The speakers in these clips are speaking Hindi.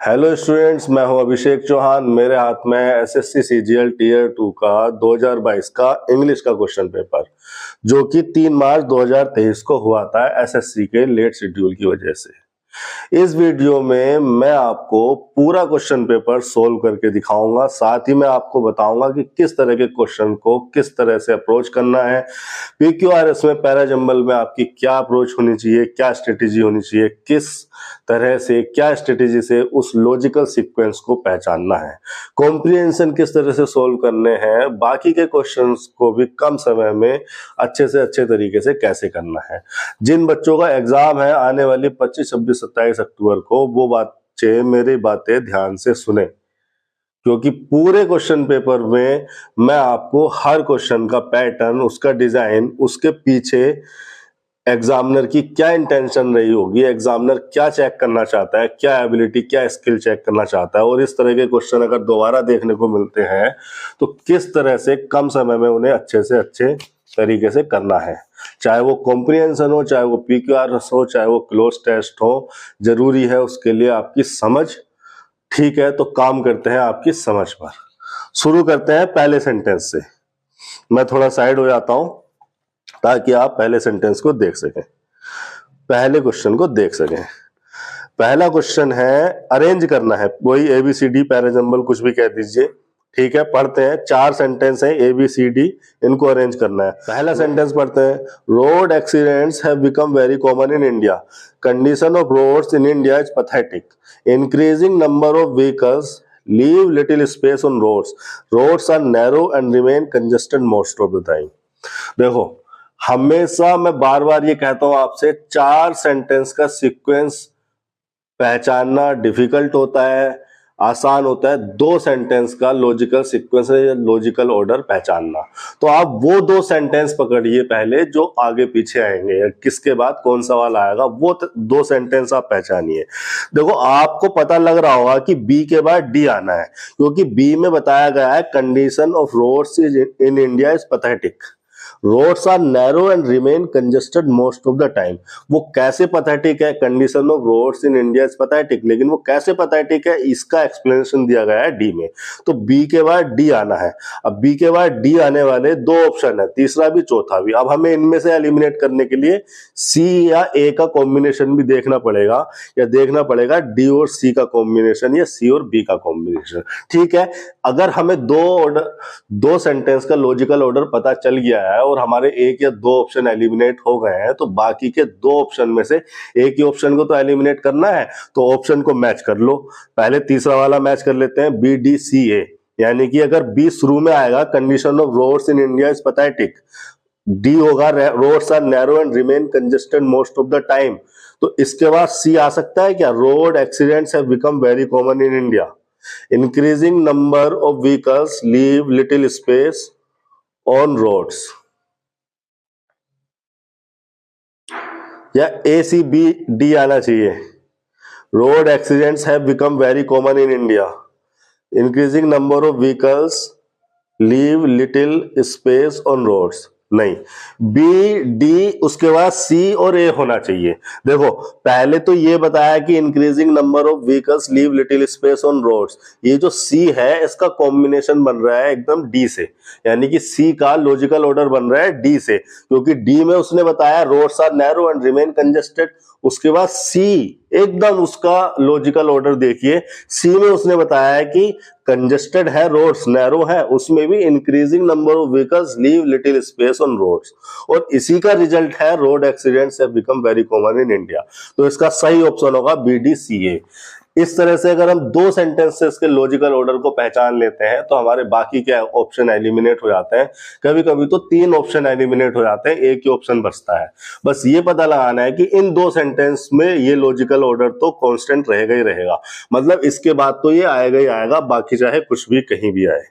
हेलो स्टूडेंट्स, मैं हूं अभिषेक चौहान। मेरे हाथ में एसएससी सीजीएल टीयर 2 का 2022 का इंग्लिश का क्वेश्चन पेपर जो कि 3 मार्च 2023 को हुआ था एसएससी के लेट शेड्यूल की वजह से। इस वीडियो में मैं आपको पूरा क्वेश्चन पेपर सोल्व करके दिखाऊंगा, साथ ही मैं आपको बताऊंगा कि किस तरह के क्वेश्चन को किस तरह से अप्रोच करना है। पीक्यूआरएस में पैराजंबल में आपकी क्या अप्रोच होनी चाहिए, क्या स्ट्रेटेजी होनी चाहिए, किस तरह से क्या स्ट्रेटेजी से उस लॉजिकल सीक्वेंस को पहचानना है, कॉम्प्रिहेंशन किस तरह से सोल्व करने हैं, बाकी के क्वेश्चंस को भी कम समय में अच्छे से अच्छे तरीके से कैसे करना है। जिन बच्चों का एग्जाम है आने वाली 25, 26, 27 अक्टूबर को, वो बच्चे मेरी बातें ध्यान से सुने, क्योंकि पूरे क्वेश्चन पेपर में मैं आपको हर क्वेश्चन का पैटर्न, उसका डिजाइन, उसके पीछे एग्जामिनर की क्या इंटेंशन रही होगी, एग्जामिनर क्या चेक करना चाहता है, क्या एबिलिटी, क्या स्किल चेक करना चाहता है, और इस तरह के क्वेश्चन अगर दोबारा देखने को मिलते हैं तो किस तरह से कम समय में उन्हें अच्छे से अच्छे तरीके से करना है। चाहे वो कॉम्प्रिहेंशन हो, चाहे वो पीक्यूआरएस हो, चाहे वो क्लोज टेस्ट हो, जरूरी है उसके लिए आपकी समझ। ठीक है, तो काम करते हैं आपकी समझ पर। शुरू करते हैं पहले सेंटेंस से। मैं थोड़ा साइड हो जाता हूं ताकि आप पहले सेंटेंस को देख सकें, पहले क्वेश्चन को देख सकें। पहला क्वेश्चन है, अरेंज करना है, वही एबीसीडी पैराजंबल कुछ भी कह दीजिए। ठीक है, पढ़ते हैं। 4 सेंटेंस है एबीसीडी, इनको अरेंज करना है। पहला सेंटेंस पढ़ते हैं। Road accidents have become very common in India. Condition of roads in India is pathetic. Increasing number of vehicles leave little space on roads. Roads are narrow and remain congested most of the time. देखो, हमेशा मैं बार बार ये कहता हूं आपसे, 4 सेंटेंस का सीक्वेंस पहचानना डिफिकल्ट होता है, आसान होता है। 2 सेंटेंस का लॉजिकल सीक्वेंस या लॉजिकल ऑर्डर पहचानना। तो आप वो 2 सेंटेंस पकड़िए पहले, जो आगे पीछे आएंगे, किसके बाद कौन सवाल आएगा, वो 2 सेंटेंस आप पहचानिए। देखो, आपको पता लग रहा होगा कि बी के बाद डी आना है, क्योंकि बी में बताया गया है condition of roads in India is pathetic. Roads are narrow and remain congested most of the time. वो कैसे पैथेटिक है? Condition of roads in India is pathetic, लेकिन वो कैसे पैथेटिक है इसका एक्सप्लेनेशन दिया गया है डी में। तो बी के बाद डी आना है। अब बी के बाद डी आने वाले 2 ऑप्शन है, तीसरा भी चौथा भी। अब हमें इनमें से एलिमिनेट करने के लिए सी या ए का कॉम्बिनेशन भी देखना पड़ेगा, या देखना पड़ेगा डी और सी का कॉम्बिनेशन या सी और बी का कॉम्बिनेशन। ठीक है, अगर हमें 2 सेंटेंस का लॉजिकल ऑर्डर पता चल गया है और हमारे एक या 2 ऑप्शन एलिमिनेट हो गए हैं, तो बाकी के 2 ऑप्शन में से एक ही ऑप्शन को तो एलिमिनेट करना है, तो ऑप्शन को मैच कर लो। पहले तीसरा वाला मैच कर लेते हैं, बी डी सी ए। यानी कि अगर बी शुरू में आएगा, condition of roads in India is pathetic, D होगा roads are narrow and remain congested most of the time, तो इसके बाद सी आ सकता है क्या? Road accidents have become very common in India. Increasing number of vehicles leave little space on roads. या ए सी बी डी आना चाहिए। Road accidents have become very common in India. Increasing number of vehicles leave little space on roads. नहीं, बी डी, उसके बाद सी और ए होना चाहिए। देखो, पहले तो ये बताया कि increasing number of vehicles leave little space on roads. ये जो सी है, इसका कॉम्बिनेशन बन रहा है एकदम डी से, यानी कि सी का लॉजिकल ऑर्डर बन रहा है डी से, क्योंकि डी में उसने बताया roads are narrow and remain congested. उसके बाद सी, एकदम उसका लॉजिकल ऑर्डर देखिए। सी में उसने बताया है कि कंजेस्टेड है, रोड्स नैरो है, उसमें भी increasing number of vehicles leave little space on roads, और इसी का रिजल्ट है road accidents have become very common in India. तो इसका सही ऑप्शन होगा बी डी सी ए। इस तरह से अगर हम 2 सेंटेंसेस के लॉजिकल ऑर्डर को पहचान लेते हैं तो हमारे बाकी के ऑप्शन एलिमिनेट हो जाते हैं। कभी कभी तो 3 ऑप्शन एलिमिनेट हो जाते हैं, एक ही ऑप्शन बचता है। बस ये पता लगाना है कि इन 2 सेंटेंस में ये लॉजिकल ऑर्डर तो कांस्टेंट रहेगा ही रहेगा, मतलब इसके बाद तो ये आएगा ही आएगा, बाकी चाहे कुछ भी कहीं भी आए।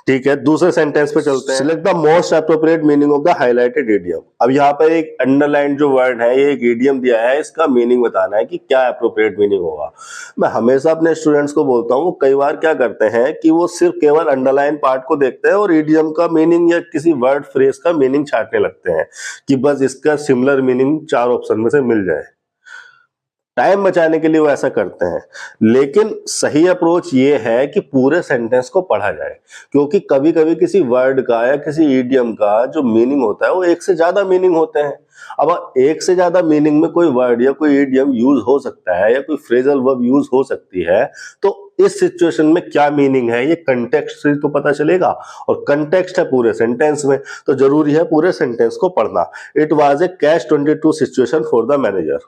ठीक है, दूसरे सेंटेंस पे चलते हैं। Select the most appropriate meaning of the highlighted idiom. अब यहाँ पे एक अंडरलाइन जो वर्ड है, ये एक इडियम दिया है, इसका मीनिंग बताना है कि क्या एप्रोप्रिएट मीनिंग होगा। मैं हमेशा अपने स्टूडेंट्स को बोलता हूँ, वो कई बार क्या करते हैं कि वो सिर्फ केवल अंडरलाइन पार्ट को देखते हैं और इडियम का मीनिंग या किसी वर्ड फ्रेज का मीनिंग छांटने लगते हैं कि बस इसका सिमिलर मीनिंग 4 ऑप्शन में से मिल जाए। टाइम बचाने के लिए वो ऐसा करते हैं। लेकिन सही अप्रोच ये है कि पूरे सेंटेंस को पढ़ा जाए, क्योंकि कभी कभी किसी वर्ड का या किसी ईडियम का जो मीनिंग होता है वो एक से ज्यादा मीनिंग होते हैं। अब एक से ज्यादा मीनिंग में कोई वर्ड या कोई ईडियम यूज हो सकता है या कोई फ्रेजल वर्ब यूज हो सकती है, तो इस सिचुएशन में क्या मीनिंग है ये कंटेक्स्ट से तो पता चलेगा, और कंटेक्स्ट है पूरे सेंटेंस में, तो जरूरी है पूरे सेंटेंस को पढ़ना। It was a catch 22 situation for the manager.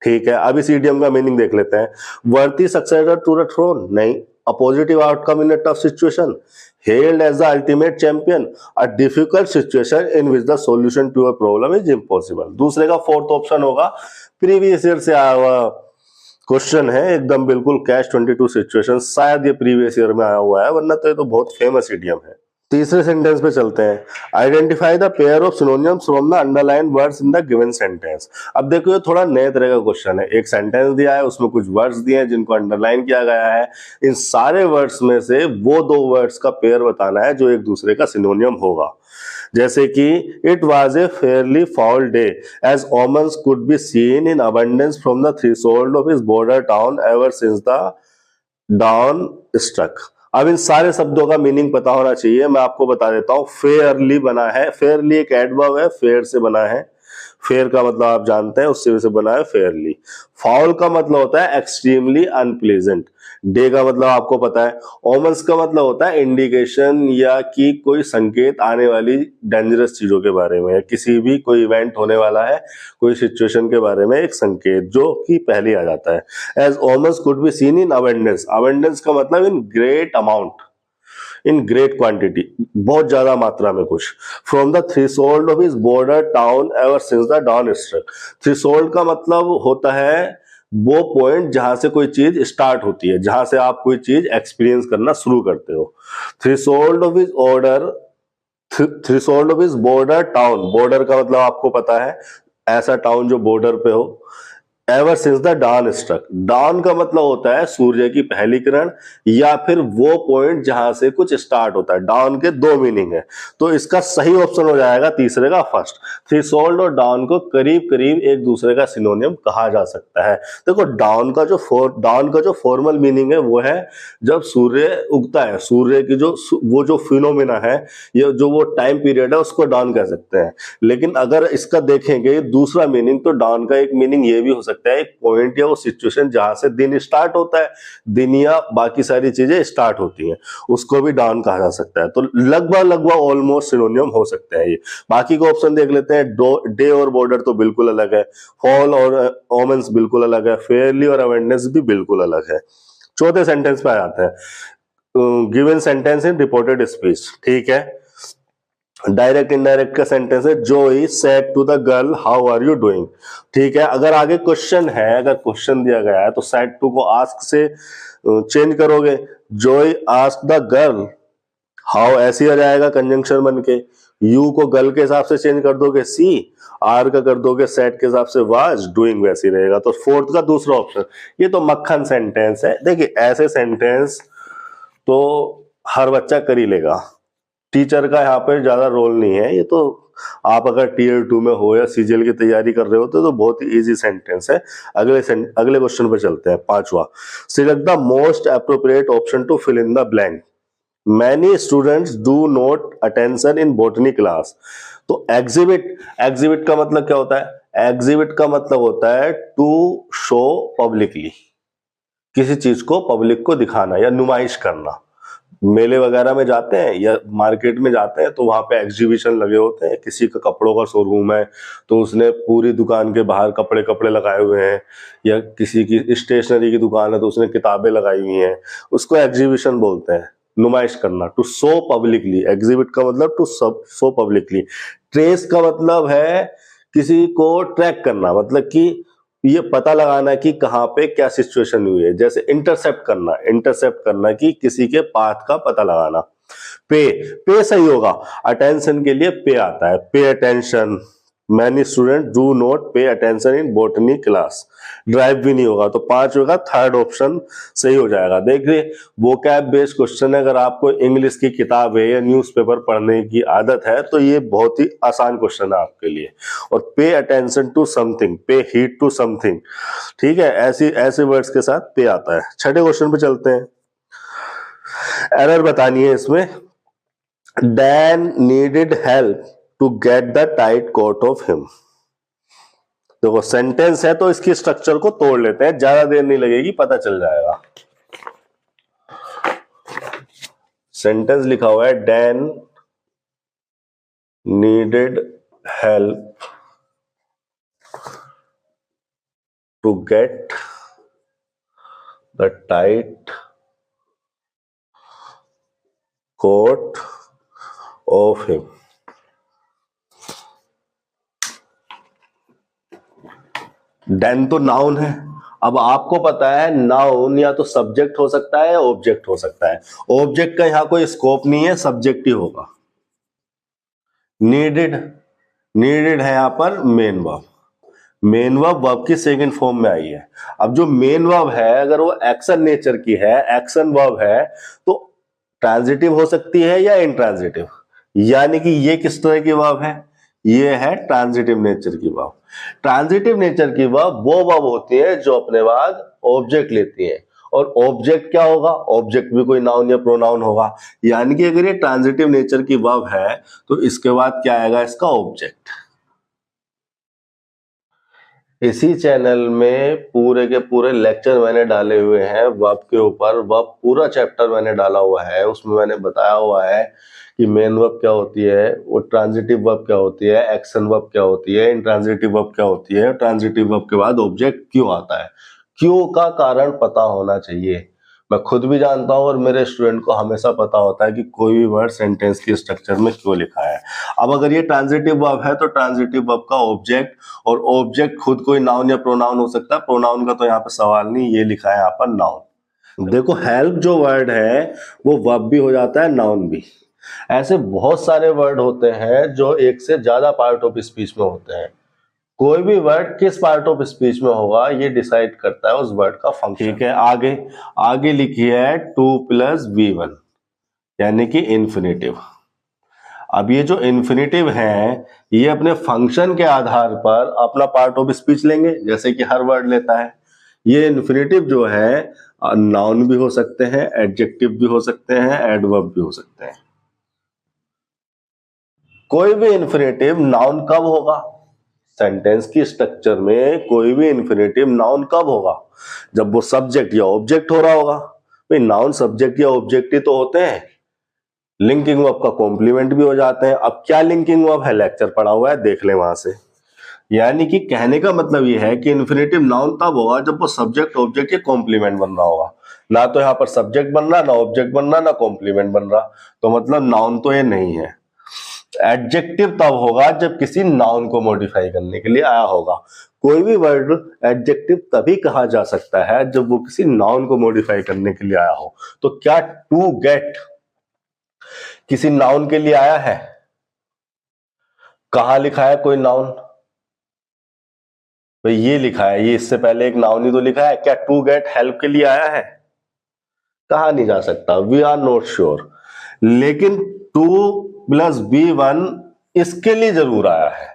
ठीक है, अब इस इडियम का मीनिंग देख लेते हैं। वर्दी सक्सेसर टू द थ्रोन, नहीं। A positive outcome in a tough situation, hailed as the ultimate champion, a difficult situation in which the solution to a problem is impossible। दूसरे का फोर्थ ऑप्शन होगा, प्रीवियस ईयर से आया हुआ क्वेश्चन है एकदम बिल्कुल, कैच 22 सिचुएशन, शायद ये प्रीवियस ईयर में आया हुआ है, वरना तो ये तो बहुत फेमस इडियम है। तीसरे सेंटेंस पे चलते हैं। Identify the pair of synonyms from the underline words in the given sentence. अब देखो ये थोड़ा नए तरह का क्वेश्चन है। एक सेंटेंस दिया है, उसमें कुछ वर्ड्स दिए हैं जिनको अंडरलाइन किया गया है। इन सारे वर्ड्स में से वो दो वर्ड्स का पेयर बताना है जो एक दूसरे का सिनोनियम होगा। जैसे कि it was a fairly foul day as omens could be seen in abundance from the threshold of his border town ever since the down struck. अब इन सारे शब्दों का मीनिंग पता होना चाहिए, मैं आपको बता देता हूं। फेयरली बना है, फेयरली एक एडवर्ब है, फेयर से बना है, फेयर का मतलब आप जानते हैं, उससे से बना है फेयरली। फाउल का मतलब होता है एक्सट्रीमली अनप्लेजेंट। डे का मतलब आपको पता है। ओमन्स का मतलब होता है इंडिकेशन या कि कोई संकेत आने वाली डेंजरस चीजों के बारे में, किसी भी कोई इवेंट होने वाला है, कोई सिचुएशन के बारे में एक संकेत जो कि पहले आ जाता है। As omens could be seen in abundance, abundance का मतलब in great amount, in great quantity, बहुत ज्यादा मात्रा में कुछ। From the threshold of his border town ever since the down struck. Threshold का मतलब होता है वो पॉइंट जहां से कोई चीज स्टार्ट होती है, जहां से आप कोई चीज एक्सपीरियंस करना शुरू करते हो। Threshold of his order, threshold of his border town, border का मतलब आपको पता है ऐसा टाउन जो बॉर्डर पे हो। Ever since the down struck, dawn का मतलब होता है सूर्य की पहली किरण या फिर वो पॉइंट जहां से कुछ स्टार्ट होता है। डाउन के दो मीनिंग है, तो इसका सही ऑप्शन हो जाएगा तीसरे का फर्स्ट। थ्रेशोल्ड और डाउन को करीब करीब एक दूसरे का सिनोनियम कहा जा सकता है। देखो डाउन का जो फॉर्मल मीनिंग है वो है जब सूर्य उगता है, सूर्य की जो फिनोमिना है, ये जो वो टाइम पीरियड है उसको डाउन कह सकते हैं। लेकिन अगर इसका देखेंगे दूसरा मीनिंग, तो डाउन का एक मीनिंग ये भी हो सकता है एक पॉइंट या वो सिचुएशन जहां से दिन स्टार्ट होता है, दिन या बाकी सारी चीजें स्टार्ट होती हैं, उसको भी डाउन कहा जा सकता है। तो लगभग ऑलमोस्ट सिनोनियम हो सकते हैं ये। बाकी को ऑप्शन देख लेते हैं। डे और बॉर्डर तो बिल्कुल अलग है, फॉल और ओमेंस बिल्कुल अलग है, फेयरली और अवेंडनेस भी बिल्कुल अलग है। चौथे सेंटेंस पे आ जाते हैं। Given sentence in reported speech, ठीक है। डायरेक्ट इनडायरेक्ट का सेंटेंस है, Joey said to the girl how are you doing. ठीक है, अगर आगे क्वेश्चन है, अगर क्वेश्चन दिया गया है तो सेड टू को आस्क से चेंज करोगे। जोई आस्क द गर्ल हाउ, ऐसे आ जाएगा कंजंक्शन बन के। यू को गर्ल के हिसाब से चेंज कर दोगे सी, आर का कर दोगे सेड के हिसाब से वाज, डूइंग वैसे ही रहेगा। तो फोर्थ का दूसरा ऑप्शन, ये तो मक्खन सेंटेंस है। देखिए ऐसे सेंटेंस तो हर बच्चा कर ही लेगा, टीचर का यहाँ पे ज्यादा रोल नहीं है। ये तो आप अगर टीयर 2 में हो या सीजीएल की तैयारी कर रहे हो तो बहुत ही इजी सेंटेंस है। अगले क्वेश्चन पे चलते हैं, पांचवा। Select the most appropriate option to fill in the blank. Many students do not attention in botany class. तो एग्जिबिट, एग्जिबिट का मतलब क्या होता है? एग्जिबिट का मतलब होता है टू शो पब्लिकली, किसी चीज को पब्लिक को दिखाना या नुमाइश करना। मेले वगैरह में जाते हैं या मार्केट में जाते हैं तो वहां पे एग्जीबिशन लगे होते हैं। किसी का कपड़ों का शोरूम है तो उसने पूरी दुकान के बाहर कपड़े लगाए हुए हैं, या किसी की स्टेशनरी की दुकान है तो उसने किताबें लगाई हुई हैं, उसको एग्जीबिशन बोलते हैं। नुमाइश करना, टू शो पब्लिकली। एग्जिबिट का मतलब टू शो पब्लिकली। ट्रेस का मतलब है किसी को ट्रैक करना, मतलब कि ये पता लगाना कि कहाँ पे क्या सिचुएशन हुई है। जैसे इंटरसेप्ट करना, इंटरसेप्ट करना कि किसी के पाथ का पता लगाना। पे, पे सही होगा। अटेंशन के लिए पे आता है, pay attention, many student do not pay attention in botany class. Drive भी नहीं होगा, तो 5 होगा, थर्ड ऑप्शन सही हो जाएगा। देखिए वोकैब बेस्ड क्वेश्चन है, अगर आपको इंग्लिश की किताब है या न्यूज़पेपर पढ़ने की आदत है तो ये बहुत ही आसान क्वेश्चन है आपके लिए। और पे अटेंशन टू समथिंग, पे हीट टू समथिंग, ठीक है, ऐसे वर्ड्स के साथ पे आता है। छठे क्वेश्चन पे चलते हैं। एरर बतानी है इसमें। Dan needed help to get the tight coat of him. देखो सेंटेंस है तो इसकी स्ट्रक्चर को तोड़ लेते हैं, ज्यादा देर नहीं लगेगी, पता चल जाएगा। सेंटेंस लिखा हुआ है Dan needed help to get the tight coat of him. Dan तो नाउन है। अब आपको पता है नाउन या तो सब्जेक्ट हो सकता है या ऑब्जेक्ट हो सकता है। ऑब्जेक्ट का यहां कोई स्कोप नहीं है, सब्जेक्ट ही होगा। नीडेड, नीडेड है यहां पर main verb. Main verb verb की सेकंड फॉर्म में आई है। अब जो मेन वर्ब है अगर वो एक्शन नेचर की है, एक्शन वर्ब है, तो ट्रांजिटिव हो सकती है या इंट्रांजिटिव। यानी कि ये किस तरह की वर्ब है, ये है ट्रांजिटिव नेचर की वर्ब। ट्रांजिटिव नेचर की वर्ब वो वर्ब होती है जो अपने बाद ऑब्जेक्ट लेती है। और ऑब्जेक्ट क्या होगा, ऑब्जेक्ट भी कोई नाउन या प्रोनाउन होगा। यानी कि अगर ये ट्रांजिटिव नेचर की वर्ब है तो इसके बाद क्या आएगा, इसका ऑब्जेक्ट। इसी चैनल में पूरे के पूरे लेक्चर मैंने डाले हुए हैं वर्ब के ऊपर। वर्ब पूरा चैप्टर मैंने डाला हुआ है, उसमें मैंने बताया हुआ है कि मेन वर्ब क्या होती है, वो ट्रांजिटिव वर्ब क्या होती है, एक्शन वर्ब क्या होती है, इंट्रांजिटिव वर्ब क्या होती है, ट्रांजिटिव वर्ब के बाद ऑब्जेक्ट क्यों आता है। क्यों का कारण पता होना चाहिए। मैं खुद भी जानता हूं और मेरे स्टूडेंट को हमेशा पता होता है कि कोई भी वर्ड सेंटेंस के स्ट्रक्चर में क्यों लिखा है। अब अगर ये ट्रांजिटिव वर्ब है तो ट्रांजिटिव वर्ब का ऑब्जेक्ट, और ऑब्जेक्ट खुद कोई नाउन या प्रोनाउन हो सकता है। प्रोनाउन का तो यहाँ पे सवाल नहीं, ये लिखा है यहाँ पर नाउन। देखो हेल्प जो वर्ड है वो वर्ब भी हो जाता है, नाउन भी। ऐसे बहुत सारे वर्ड होते हैं जो एक से ज्यादा पार्ट ऑफ स्पीच में होते हैं। कोई भी वर्ड किस पार्ट ऑफ स्पीच में होगा ये डिसाइड करता है उस वर्ड का फंक्शन। ठीक है, आगे आगे लिखी है 2 + V1 यानी कि इन्फिनेटिव। अब ये जो इन्फिनेटिव है ये अपने फंक्शन के आधार पर अपना पार्ट ऑफ स्पीच लेंगे, जैसे कि हर वर्ड लेता है। ये इन्फिनेटिव जो है नाउन भी हो सकते हैं, एडजेक्टिव भी हो सकते हैं, एडवर्ब भी हो सकते हैं। कोई भी इन्फिनेटिव नाउन कब होगा, सेंटेंस की स्ट्रक्चर में कोई भी इन्फिनेटिव नाउन कब होगा, जब वो सब्जेक्ट या ऑब्जेक्ट हो रहा होगा। भाई नाउन सब्जेक्ट या ऑब्जेक्ट ही तो होते हैं। लिंकिंग वर्ब का कॉम्प्लीमेंट भी हो जाते हैं। अब क्या लिंकिंग वर्ब है, लेक्चर पढ़ा हुआ है, देख ले वहां से। यानी कि कहने का मतलब ये है कि इन्फिनेटिव नाउन तब होगा जब वो सब्जेक्ट ऑब्जेक्ट के कॉम्प्लीमेंट बन रहा होगा। ना तो यहाँ पर सब्जेक्ट बन रहा, ना ऑब्जेक्ट बन रहा, ना कॉम्प्लीमेंट बन रहा, तो मतलब नाउन तो ये नहीं है। एडजेक्टिव तब होगा जब किसी नाउन को मॉडिफाई करने के लिए आया होगा। कोई भी वर्ड एडजेक्टिव तभी कहा जा सकता है जब वो किसी नाउन को मॉडिफाई करने के लिए आया हो। तो क्या टू गेट किसी नाउन के लिए आया है, कहां लिखा है कोई नाउन, भाई ये लिखा है, ये इससे पहले एक नाउन ही तो लिखा है। क्या टू गेट हेल्प के लिए आया है, कहा नहीं जा सकता, वी आर नॉट श्योर। लेकिन 2 + V1 इसके लिए जरूर आया है,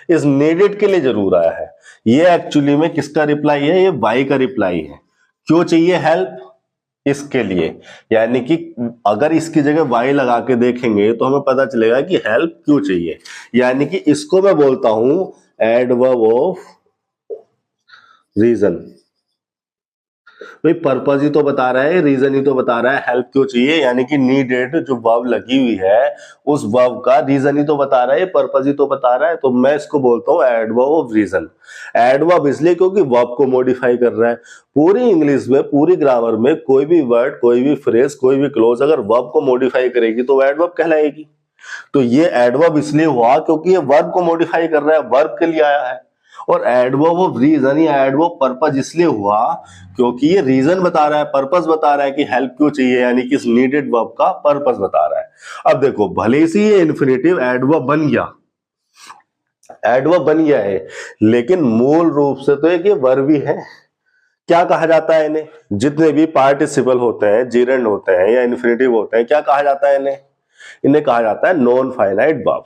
इस नीडेड के लिए जरूर आया है। ये एक्चुअली में किसका रिप्लाई है, ये वाई का रिप्लाई है। क्यों चाहिए हेल्प, इसके लिए। यानी कि अगर इसकी जगह वाई लगा के देखेंगे तो हमें पता चलेगा कि हेल्प क्यों चाहिए। यानी कि इसको मैं बोलता हूं एडवर्ब ऑफ रीजन। भाई पर्पज ही तो बता रहा है, रीजन ही तो बता रहा है हेल्प क्यों चाहिए। यानी कि नीडेड जो वर्ब लगी हुई है उस वर्ब का रीजन ही तो बता रहा है, पर्पज ही तो बता रहा है। तो मैं इसको बोलता हूं एडवर्ब ऑफ रीजन। एडवर्ब इसलिए क्योंकि वर्ब को मॉडिफाई कर रहा है। पूरी इंग्लिश में, पूरी ग्रामर में कोई भी वर्ड, कोई भी फ्रेज, कोई भी क्लोज अगर वर्ब को मॉडिफाई करेगी तो वो एडवर्ब कहलाएगी। तो ये एडवर्ब इसलिए हुआ क्योंकि ये वर्ब को मॉडिफाई कर रहा है, वर्ब के लिए आया है। और एडवर्ब ऑफ रीजन या एडवर्ब पर्पज इसलिए हुआ क्योंकि ये रीजन बता रहा है, पर्पस बता रहा है कि हेल्प क्यों चाहिए, यानी कि इस नीडेड वर्ब का पर्पस बता रहा है। अब देखो भले से ये इन्फिनेटिव एडवर्ब बन गया, एडवर्ब बन गया है, लेकिन मूल रूप से तो एक ये वर्ब ही है। क्या कहा जाता है इन्हें? जितने भी पार्टिसिपल होते हैं, जीरेंड होते हैं या इन्फिनेटिव होते हैं, क्या कहा जाता है इन्हें? इन्हें कहा जाता है नॉन फाइनाइट वर्ब,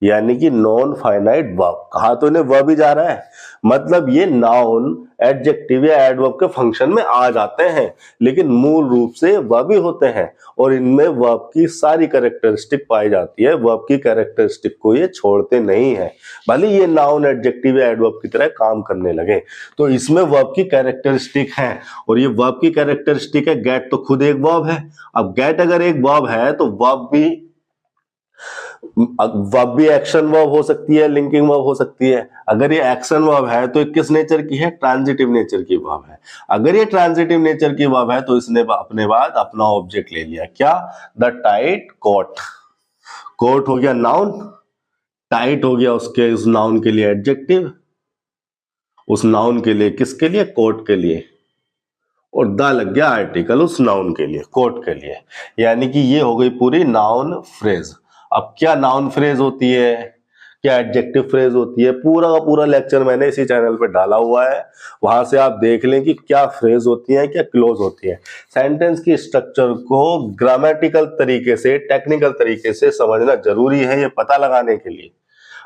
यानी कि नॉन फाइनाइट वर्ब। कहा तो इन्हें वर्ब ही जा रहा है, मतलब ये नाउन, एडजेक्टिव या एडवर्ब के फंक्शन में आ जाते हैं, लेकिन मूल रूप से वर्ब ही होते हैं और इनमें वर्ब की सारी कैरेक्टरिस्टिक पाई जाती है। वर्ब की कैरेक्टरिस्टिक को ये छोड़ते नहीं है, भले ये नाउन, एडजेक्टिव या एडवर्ब की तरह काम करने लगे। तो इसमें वर्ब की कैरेक्टरिस्टिक है और ये वर्ब की कैरेक्टरिस्टिक है। गेट तो खुद एक वर्ब है। अब गेट अगर एक वर्ब है तो वर्ब भी एक्शन वर्ब हो सकती है, लिंकिंग वर्ब हो सकती है। अगर ये एक्शन वर्ब है तो किस नेचर की है? ट्रांजिटिव नेचर की वर्ब है। अगर ये ट्रांजिटिव नेचर की वर्ब है तो इसने अपने बाद अपना ऑब्जेक्ट ले लिया। क्या? The tight coat. कोट हो गया नाउन, टाइट हो गया उसके उस नाउन के लिए एडजेक्टिव, उस नाउन के लिए किसके लिए? कोट के लिए, और द लग गया आर्टिकल उस नाउन के लिए, कोट के लिए। यानी कि ये हो गई पूरी नाउन फ्रेज। अब क्या नाउन फ्रेज होती है, क्या एडजेक्टिव फ्रेज होती है, पूरा का पूरा लेक्चर मैंने इसी चैनल पे डाला हुआ है, वहां से आप देख लें कि क्या फ्रेज होती है, क्या क्लोज होती है। सेंटेंस की स्ट्रक्चर को ग्रामेटिकल तरीके से, टेक्निकल तरीके से समझना जरूरी है ये पता लगाने के लिए।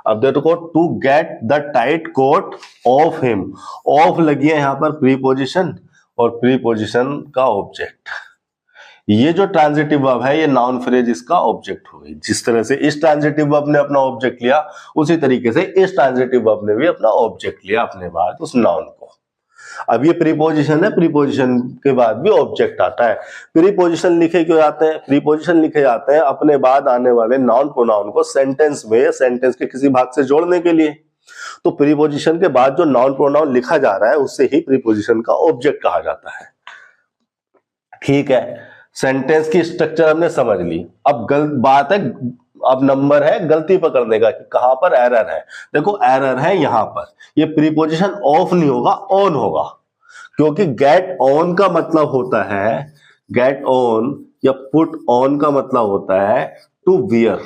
अब देखो, to get the tight coat of him, of लगी है यहां पर प्रीपोजिशन और प्रीपोजिशन का ऑब्जेक्ट। ये जो ट्रांजिटिव वर्ब है ये नाउन फ्रेज इसका ऑब्जेक्ट हो गई। जिस तरह से इस ट्रांजिटिव वर्ब ने अपना ऑब्जेक्ट लिया, उसी तरीके से इस ट्रांजिटिव वर्ब ने भी अपना ऑब्जेक्ट लिया अपने बाद उस नाउन को। अब ये प्रीपोजिशन है, प्रीपोजिशन के बाद भी ऑब्जेक्ट आता है। प्रीपोजिशन लिखे क्यों जाते हैं? प्रीपोजिशन लिखे जाते हैं अपने बाद आने वाले नाउन प्रोनाउन को सेंटेंस में या सेंटेंस के किसी भाग से जोड़ने के लिए। तो प्रीपोजिशन के बाद जो नाउन प्रोनाउन लिखा जा रहा है उससे ही प्रीपोजिशन का ऑब्जेक्ट कहा जाता है। ठीक है, सेंटेंस की स्ट्रक्चर हमने समझ ली। अब बात है, अब नंबर है गलती पकड़ने का कि कहां पर एरर है। देखो एरर है यहां पर, ये प्रीपोजिशन ऑफ नहीं होगा, ऑन होगा, क्योंकि गेट ऑन का मतलब होता है, गेट ऑन या पुट ऑन का मतलब होता है टू वियर,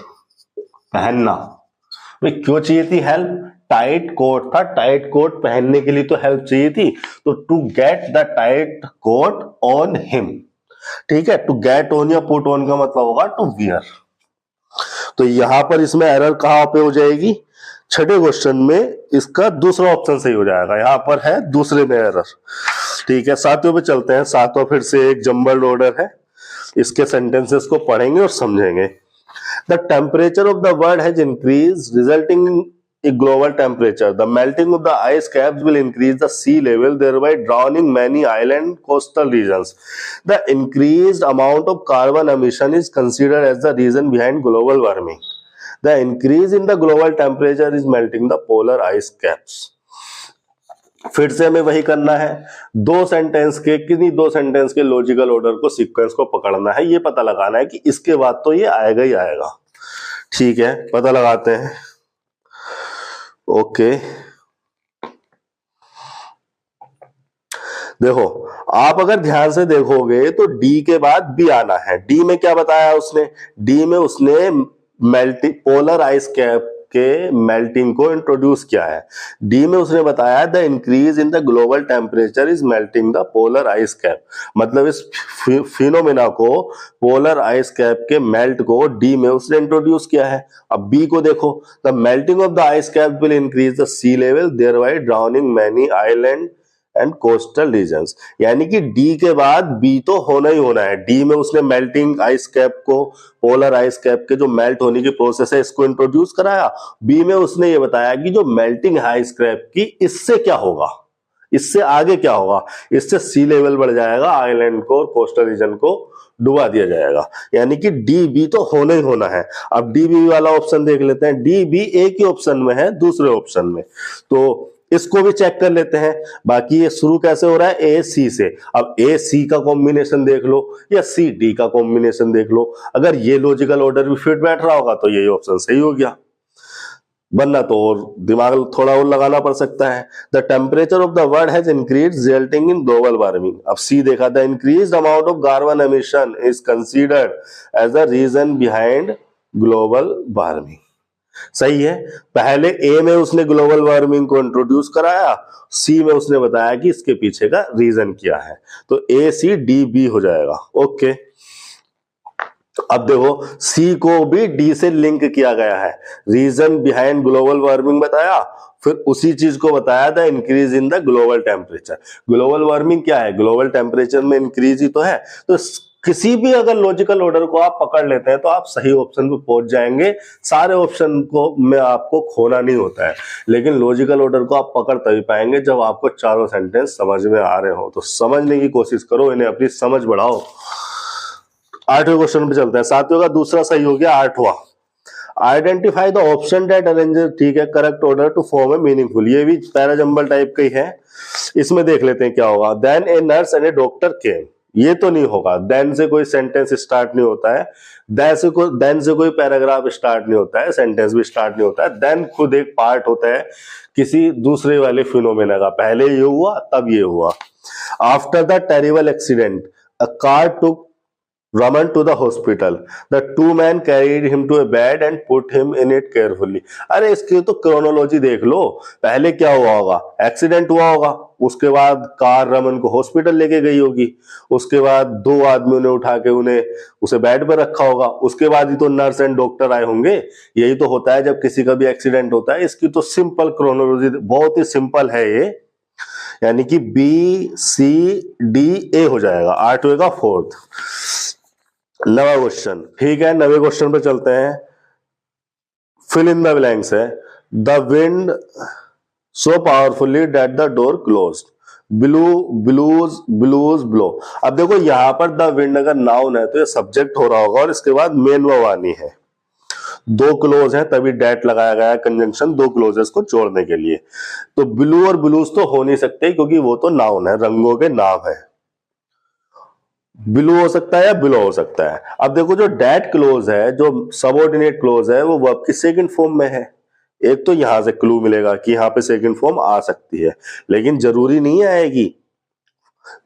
पहनना। भाई क्यों चाहिए थी हेल्प? टाइट कोट था, टाइट कोट पहनने के लिए तो हेल्प चाहिए थी। तो to get the tight coat on him, ठीक है। टू गेट ऑन या पुट ऑन का मतलब होगा टू वियर। तो यहां पर इसमें एरर कहां पे हो जाएगी? छठे क्वेश्चन में इसका दूसरा ऑप्शन सही हो जाएगा, यहां पर है दूसरे में एरर। ठीक है, सातवें पे चलते हैं। सातवां फिर से एक जंबल्ड ऑर्डर है, इसके सेंटेंसेस को पढ़ेंगे और समझेंगे। The temperature of the world has increased, resulting in a global temperature. The melting of the ice caps will increase the sea level, thereby drowning many island coastal regions. The increased amount of carbon emission is considered as the reason behind global warming. The increase in the global temperature is melting the polar ice caps. फिर से हमें वही करना है, दो सेंटेंस के, किन्हीं दो सेंटेंस के लॉजिकल ऑर्डर को, सीक्वेंस को पकड़ना है। ये पता लगाना है कि इसके बाद तो ये आएगा ही आएगा। ठीक है, पता लगाते हैं। ओके, देखो आप अगर ध्यान से देखोगे तो डी के बाद बी आना है। डी में क्या बताया उसने? डी में उसने मेल्टिंग पोलर आइस कैप के मेल्टिंग को इंट्रोड्यूस किया है। डी में उसने बताया the increase in the global temperature is melting the polar ice cap, मतलब इस फिनोमेना को, पोलर आइस कैप के मेल्ट को डी में उसने इंट्रोड्यूस किया है। अब बी को देखो, the melting of the ice cap will increase the sea level, thereby drowning many island and coastal regions. यानी कि डी के बाद बी तो होना ही होना है। डी में उसने मेल्टिंग आइस कैप को, पोलर आइस कैप के जो मेल्ट होने की प्रोसेस है, इसको इंट्रोड्यूस कराया। बी में उसने ये बताया कि जो मेल्टिंग आइस कैप की, इससे क्या होगा, इससे आगे क्या होगा, इससे सी लेवल बढ़ जाएगा, आइलैंड को और कोस्टल रीजन को डुबा दिया जाएगा। यानी कि डी बी तो होना ही होना है। अब डी बी वाला ऑप्शन देख लेते हैं। डी बी एक ही ऑप्शन में है, दूसरे ऑप्शन में, तो इसको भी चेक कर लेते हैं। बाकी ये शुरू कैसे हो रहा है? ए सी से। अब ए सी का कॉम्बिनेशन देख लो या सी डी का कॉम्बिनेशन देख लो। अगर ये लॉजिकल ऑर्डर भी फिट बैठ रहा होगा तो यही ऑप्शन सही हो गया, वरना तो और दिमाग थोड़ा और लगाना पड़ सकता है। The temperature of the world has increase resulting in global warming. अब सी देखा, the increased amount of carbon emission is considered as a reason behind global warming. सही है। पहले ए में उसने ग्लोबल वार्मिंग को इंट्रोड्यूस कराया, सी में उसने बताया कि इसके पीछे का रीजन क्या है, तो ए सी डी बी हो जाएगा। ओके, अब देखो सी को भी डी से लिंक किया गया है, रीजन बिहाइंड ग्लोबल वार्मिंग बताया, फिर उसी चीज को बताया था increase in the global temperature. Global warming क्या है, ग्लोबल टेम्परेचर में इंक्रीज ही तो है। तो किसी भी अगर लॉजिकल ऑर्डर को आप पकड़ लेते हैं तो आप सही ऑप्शन पे पहुंच जाएंगे, सारे ऑप्शन को में आपको खोना नहीं होता है। लेकिन लॉजिकल ऑर्डर को आप पकड़ तभी पाएंगे जब आपको चारों सेंटेंस समझ में आ रहे हो। तो समझने की कोशिश करो, इन्हें अपनी समझ बढ़ाओ। 8वें क्वेश्चन पे चलते हैं। 7वें का दूसरा सही हो गया। 8वां, identify the option that arranges, ठीक है, correct order to form a meaningful. ये भी पैराजंबल टाइप का ही है। इसमें देख लेते हैं क्या होगा। Then a nurse and a doctor came, ये तो नहीं होगा, देन से कोई सेंटेंस स्टार्ट नहीं होता है, देन से कोई पैराग्राफ स्टार्ट नहीं होता है, सेंटेंस भी स्टार्ट नहीं होता है। देन खुद एक पार्ट होता है किसी दूसरे वाले फिनोमेना का, पहले ये हुआ तब ये हुआ। After the terrible accident a car took Raman to the hospital. The two men carried him to a bed and put him in it carefully. अरे इसकी तो क्रोनोलॉजी देख लो, पहले क्या हुआ होगा, एक्सीडेंट हुआ होगा, उसके बाद कार रमन को हॉस्पिटल लेके गई होगी, उसके बाद दो आदमियों ने उठा के उसे बेड पर रखा होगा, उसके बाद ही तो नर्स एंड डॉक्टर आए होंगे। यही तो होता है जब किसी का भी एक्सीडेंट होता है। इसकी तो सिंपल क्रोनोलॉजी, बहुत ही सिंपल है ये, यानी कि बी सी डी ए हो जाएगा। 8वें का 4th। 9वां क्वेश्चन, ठीक है, 9वें क्वेश्चन पे चलते हैं। फिल इन द ब्लैंक्स है। The wind so powerfully that the door closed, blues blow. अब देखो यहां पर द विंड अगर नाउन है तो ये सब्जेक्ट हो रहा होगा और इसके बाद मेन वर्ब आनी है। दो क्लोज है तभी डेट लगाया गया है, कंजंक्शन दो क्लोजेस को जोड़ने के लिए। तो ब्लू और ब्लूज तो हो नहीं सकते क्योंकि वो तो नाउन है, रंगों के नाम है। बिलो हो सकता है या बिलो हो सकता है। अब देखो जो डेट क्लोज है, जो सबऑर्डिनेट क्लोज है, वो वर्ब की सेकंड फॉर्म में है। एक तो यहां से क्लू मिलेगा कि यहां पे सेकंड फॉर्म आ सकती है, लेकिन जरूरी नहीं आएगी।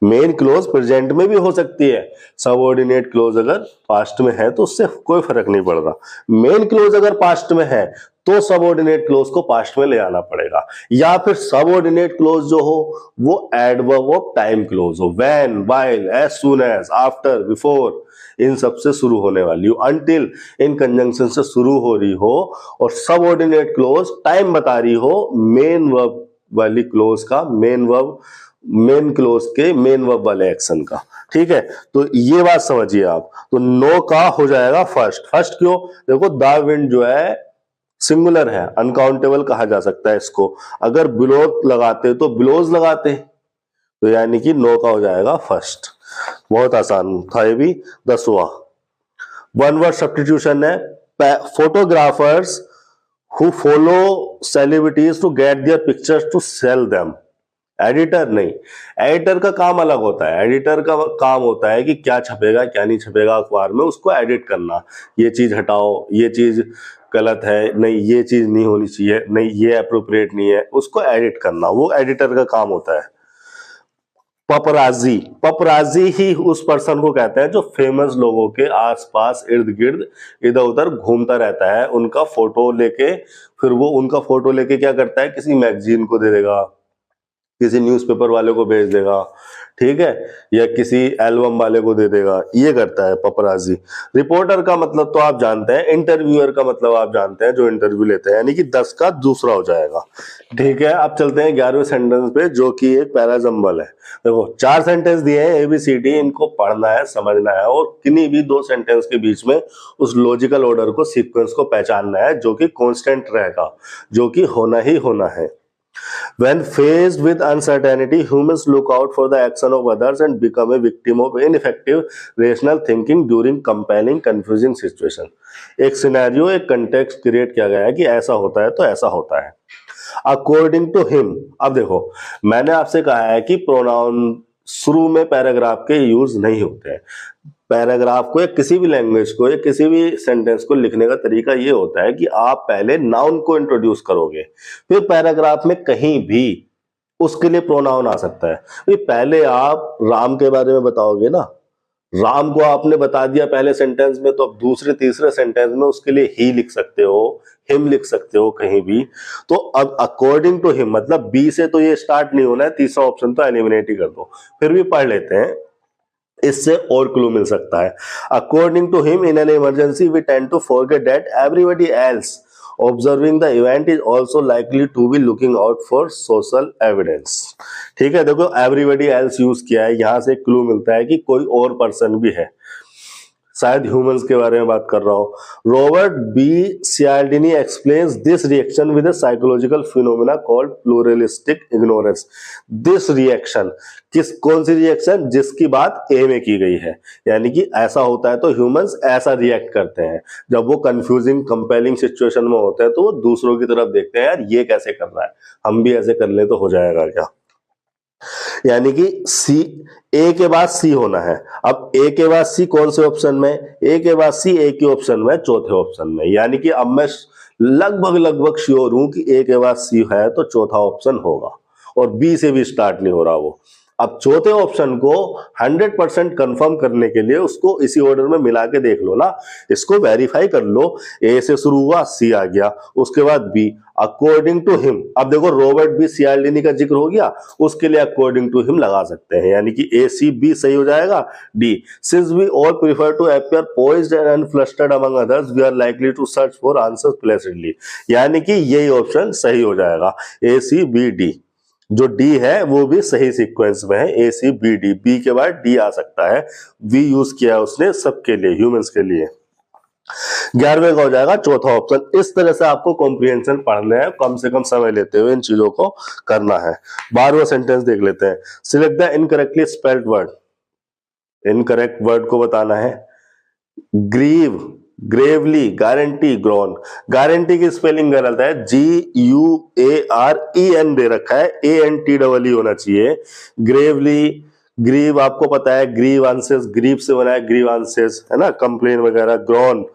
मेन क्लोज प्रेजेंट में भी हो सकती है, सबऑर्डिनेट क्लोज अगर पास्ट में है तो उससे कोई फर्क नहीं पड़ रहा। मेन क्लोज अगर पास्ट में है तो सबऑर्डिनेट क्लोज को पास्ट में ले आना पड़ेगा, या फिर सबऑर्डिनेट क्लोज जो हो वो एडवर्ब ऑफ टाइम क्लोज हो, when, while, as soon as, after, before, इन सब से शुरू होने वाली हो, अनटिल, इन कंजंक्शन से शुरू हो रही हो, और सबऑर्डिनेट क्लोज टाइम बता रही हो मेन वर्ब वाली क्लोज का, मेन क्लोज के मेन वर्ब वाले एक्शन का। ठीक है, तो ये बात समझिए आप। तो नो का हो जाएगा फर्स्ट। फर्स्ट क्यों, देखो द विंड जो है सिंगुलर है, अनकाउंटेबल कहा जा सकता है इसको। अगर बिलो लगाते तो बिलोज लगाते, तो यानी कि नो का हो जाएगा फर्स्ट। बहुत आसान था ये भी। 10वां वन वर्ड सब्स्टिट्यूशन है। Photographers who follow celebrities to get their pictures to sell them. Editor नहीं, एडिटर का काम अलग होता है। एडिटर का काम होता है कि क्या छपेगा क्या नहीं छपेगा अखबार में, उसको एडिट करना। ये चीज हटाओ, ये चीज गलत है, नहीं ये चीज नहीं होनी चाहिए, नहीं ये अप्रोप्रिएट नहीं है, उसको एडिट करना, वो एडिटर का काम होता है। पपराजी, पपराजी ही उस पर्सन को कहते हैं जो फेमस लोगों के आसपास इर्द गिर्द इधर उधर घूमता रहता है, उनका फोटो लेके, फिर वो उनका फोटो लेके क्या करता है, किसी मैगजीन को दे देगा, किसी न्यूज़पेपर वाले को भेज देगा, ठीक है, या किसी एल्बम वाले को दे देगा, ये करता है पपराजी। रिपोर्टर का मतलब तो आप जानते हैं, इंटरव्यूअर का मतलब आप जानते हैं, जो इंटरव्यू लेते हैं, यानी कि 10 का दूसरा हो जाएगा। ठीक है, अब चलते हैं 11वें सेंटेंस पे, जो कि एक पैराजंबल है। देखो 4 सेंटेंस दिए हैं ABCD, इनको पढ़ना है, समझना है, और किन्हीं भी 2 सेंटेंस के बीच में उस लॉजिकल ऑर्डर को, सीक्वेंस को पहचानना है, जो कि कांस्टेंट रहेगा, जो कि होना ही होना है। When faced with uncertainty, humans look out for the action of others and become a victim of ineffective rational thinking during compelling, confusing situation. एक सिनेरियो, एक कंटेक्स्ट क्रिएट किया गया है कि ऐसा होता है तो ऐसा होता है। According to him, अब देखो मैंने आपसे कहा है कि प्रोनाउन शुरू में पैराग्राफ के यूज नहीं होते हैं। पैराग्राफ को या किसी भी लैंग्वेज को या किसी भी सेंटेंस को लिखने का तरीका ये होता है कि आप पहले नाउन को इंट्रोड्यूस करोगे, फिर पैराग्राफ में कहीं भी उसके लिए प्रोनाउन आ सकता है। पहले आप राम के बारे में बताओगे ना, राम को आपने बता दिया पहले सेंटेंस में, तो अब दूसरे तीसरे सेंटेंस में उसके लिए ही लिख सकते हो, हिम लिख सकते हो कहीं भी। तो अब अकॉर्डिंग टू हिम मतलब बी से तो ये स्टार्ट नहीं होना है, तीसरा ऑप्शन तो एलिमिनेट ही कर दो, फिर भी पढ़ लेते हैं, इससे और क्लू मिल सकता है। According to him in an emergency we tend to forget that everybody else observing the event is also likely to be looking out for social evidence. ठीक है, देखो एवरीबॉडी एल्स यूज किया है, यहां से क्लू मिलता है कि कोई और पर्सन भी है, शायद ह्यूमंस के बारे में बात कर रहा हूं। Robert B Cialdini explains this reaction with a psychological phenomena called pluralistic ignorance. This reaction कौन सी रिएक्शन? जिसकी बात ए में की गई है, यानी कि ऐसा होता है तो ह्यूमंस ऐसा रिएक्ट करते हैं जब वो कंफ्यूजिंग कंपेलिंग सिचुएशन में होते हैं, तो वो दूसरों की तरफ देखते हैं, यार ये कैसे कर रहा है, हम भी ऐसे कर ले तो हो जाएगा क्या। यानी कि सी, ए के बाद सी होना है। अब ए के बाद सी कौन से ऑप्शन में? ए के बाद सी ए के ऑप्शन में, चौथे ऑप्शन में। यानी कि अब मैं लगभग श्योर हूं कि ए के बाद सी है तो चौथा ऑप्शन होगा, और बी से भी स्टार्ट नहीं हो रहा वो। अब चौथे ऑप्शन को 100% कंफर्म करने के लिए उसको इसी ऑर्डर में मिला के देख लो ना, इसको वेरीफाई कर लो। ए से शुरू हुआ, सी आ गया, उसके बाद बी, अकॉर्डिंग टू हिम। अब देखो रॉबर्ट बी सियाल्डिनी का जिक्र हो गया, उसके लिए अकॉर्डिंग टू हिम लगा सकते हैं, यानी कि ए सी बी सही हो जाएगा। D, since we all prefer to appear poised and flustered among others we are likely to search for answers pleasantly, यानी कि यही ऑप्शन सही हो जाएगा, ए सी बी डी। जो डी है वो भी सही सीक्वेंस में है, A C B D, B के बाद डी आ सकता है, वी यूज किया है उसने सबके लिए, ह्यूमंस के लिए। 11वें का हो जाएगा चौथा ऑप्शन। इस तरह से आपको कॉम्प्रिहेंशन पढ़ना है, कम से कम समय लेते हुए इन चीजों को करना है। 12वां सेंटेंस देख लेते हैं। Select the incorrectly spelled word. Incorrect word को बताना है। Grieve, gravely, guarantee, groan. Guarantee की स्पेलिंग गलत है, GUAREN दे रखा है, ANTEE होना चाहिए। ग्रेवली, ग्रीव आपको पता है ग्रीवांसेस, ग्रीव से बना है ग्रीवांसेस, है ना, कंप्लेन वगैरह। ग्रॉन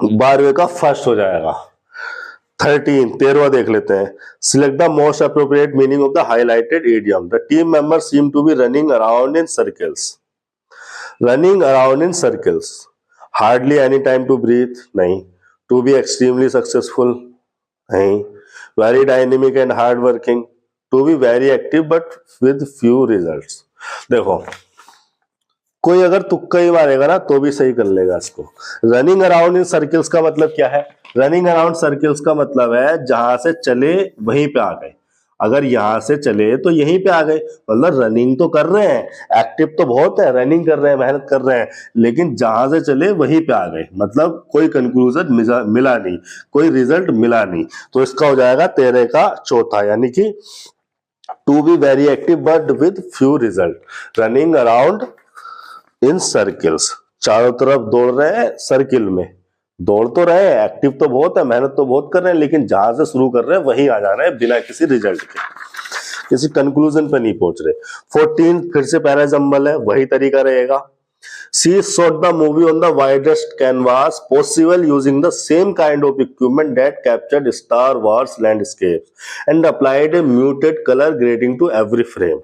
12वें का फर्स्ट हो जाएगा। 13वां देख लेते हैं। Select the most appropriate meaning of the highlighted idiom. The team members seem to be running around in circles. Running around in circles. Hardly any time to breathe, नहीं। टू बी एक्सट्रीमली सक्सेसफुल, नहीं। Very dynamic and hard working, to be very active but with few results. देखो कोई अगर तुक्का ही मारेगा ना तो भी सही कर लेगा इसको। रनिंग अराउंड इन सर्कल्स का मतलब क्या है? रनिंग अराउंड सर्कल्स का मतलब है जहां से चले वहीं पे आ गए। अगर यहां से चले तो यहीं पे आ गए, मतलब रनिंग तो कर रहे हैं, एक्टिव तो बहुत है, रनिंग कर रहे हैं, मेहनत कर रहे हैं, लेकिन जहां से चले वहीं पे आ गए, मतलब कोई कंक्लूजन मिला नहीं, कोई रिजल्ट मिला नहीं। तो इसका हो जाएगा 13 का चौथा, यानी कि to be very active but with few result. Running around in circles, चारों तरफ दौड़ रहे हैं, सर्किल में दौड़ तो रहे हैं, एक्टिव तो बहुत है, मेहनत तो बहुत कर रहे हैं, लेकिन जहां से शुरू कर रहे हैं वहीं आ जा रहे हैं बिना किसी रिजल्ट के, किसी कंक्लूजन पे नहीं पहुंच रहे। 14 फिर से पैरा जंबल है, वही तरीका रहेगा। She shot the movie on the widest canvas possible using the same kind of equipment that captured Star Wars landscapes and applied a muted color grading to every frame.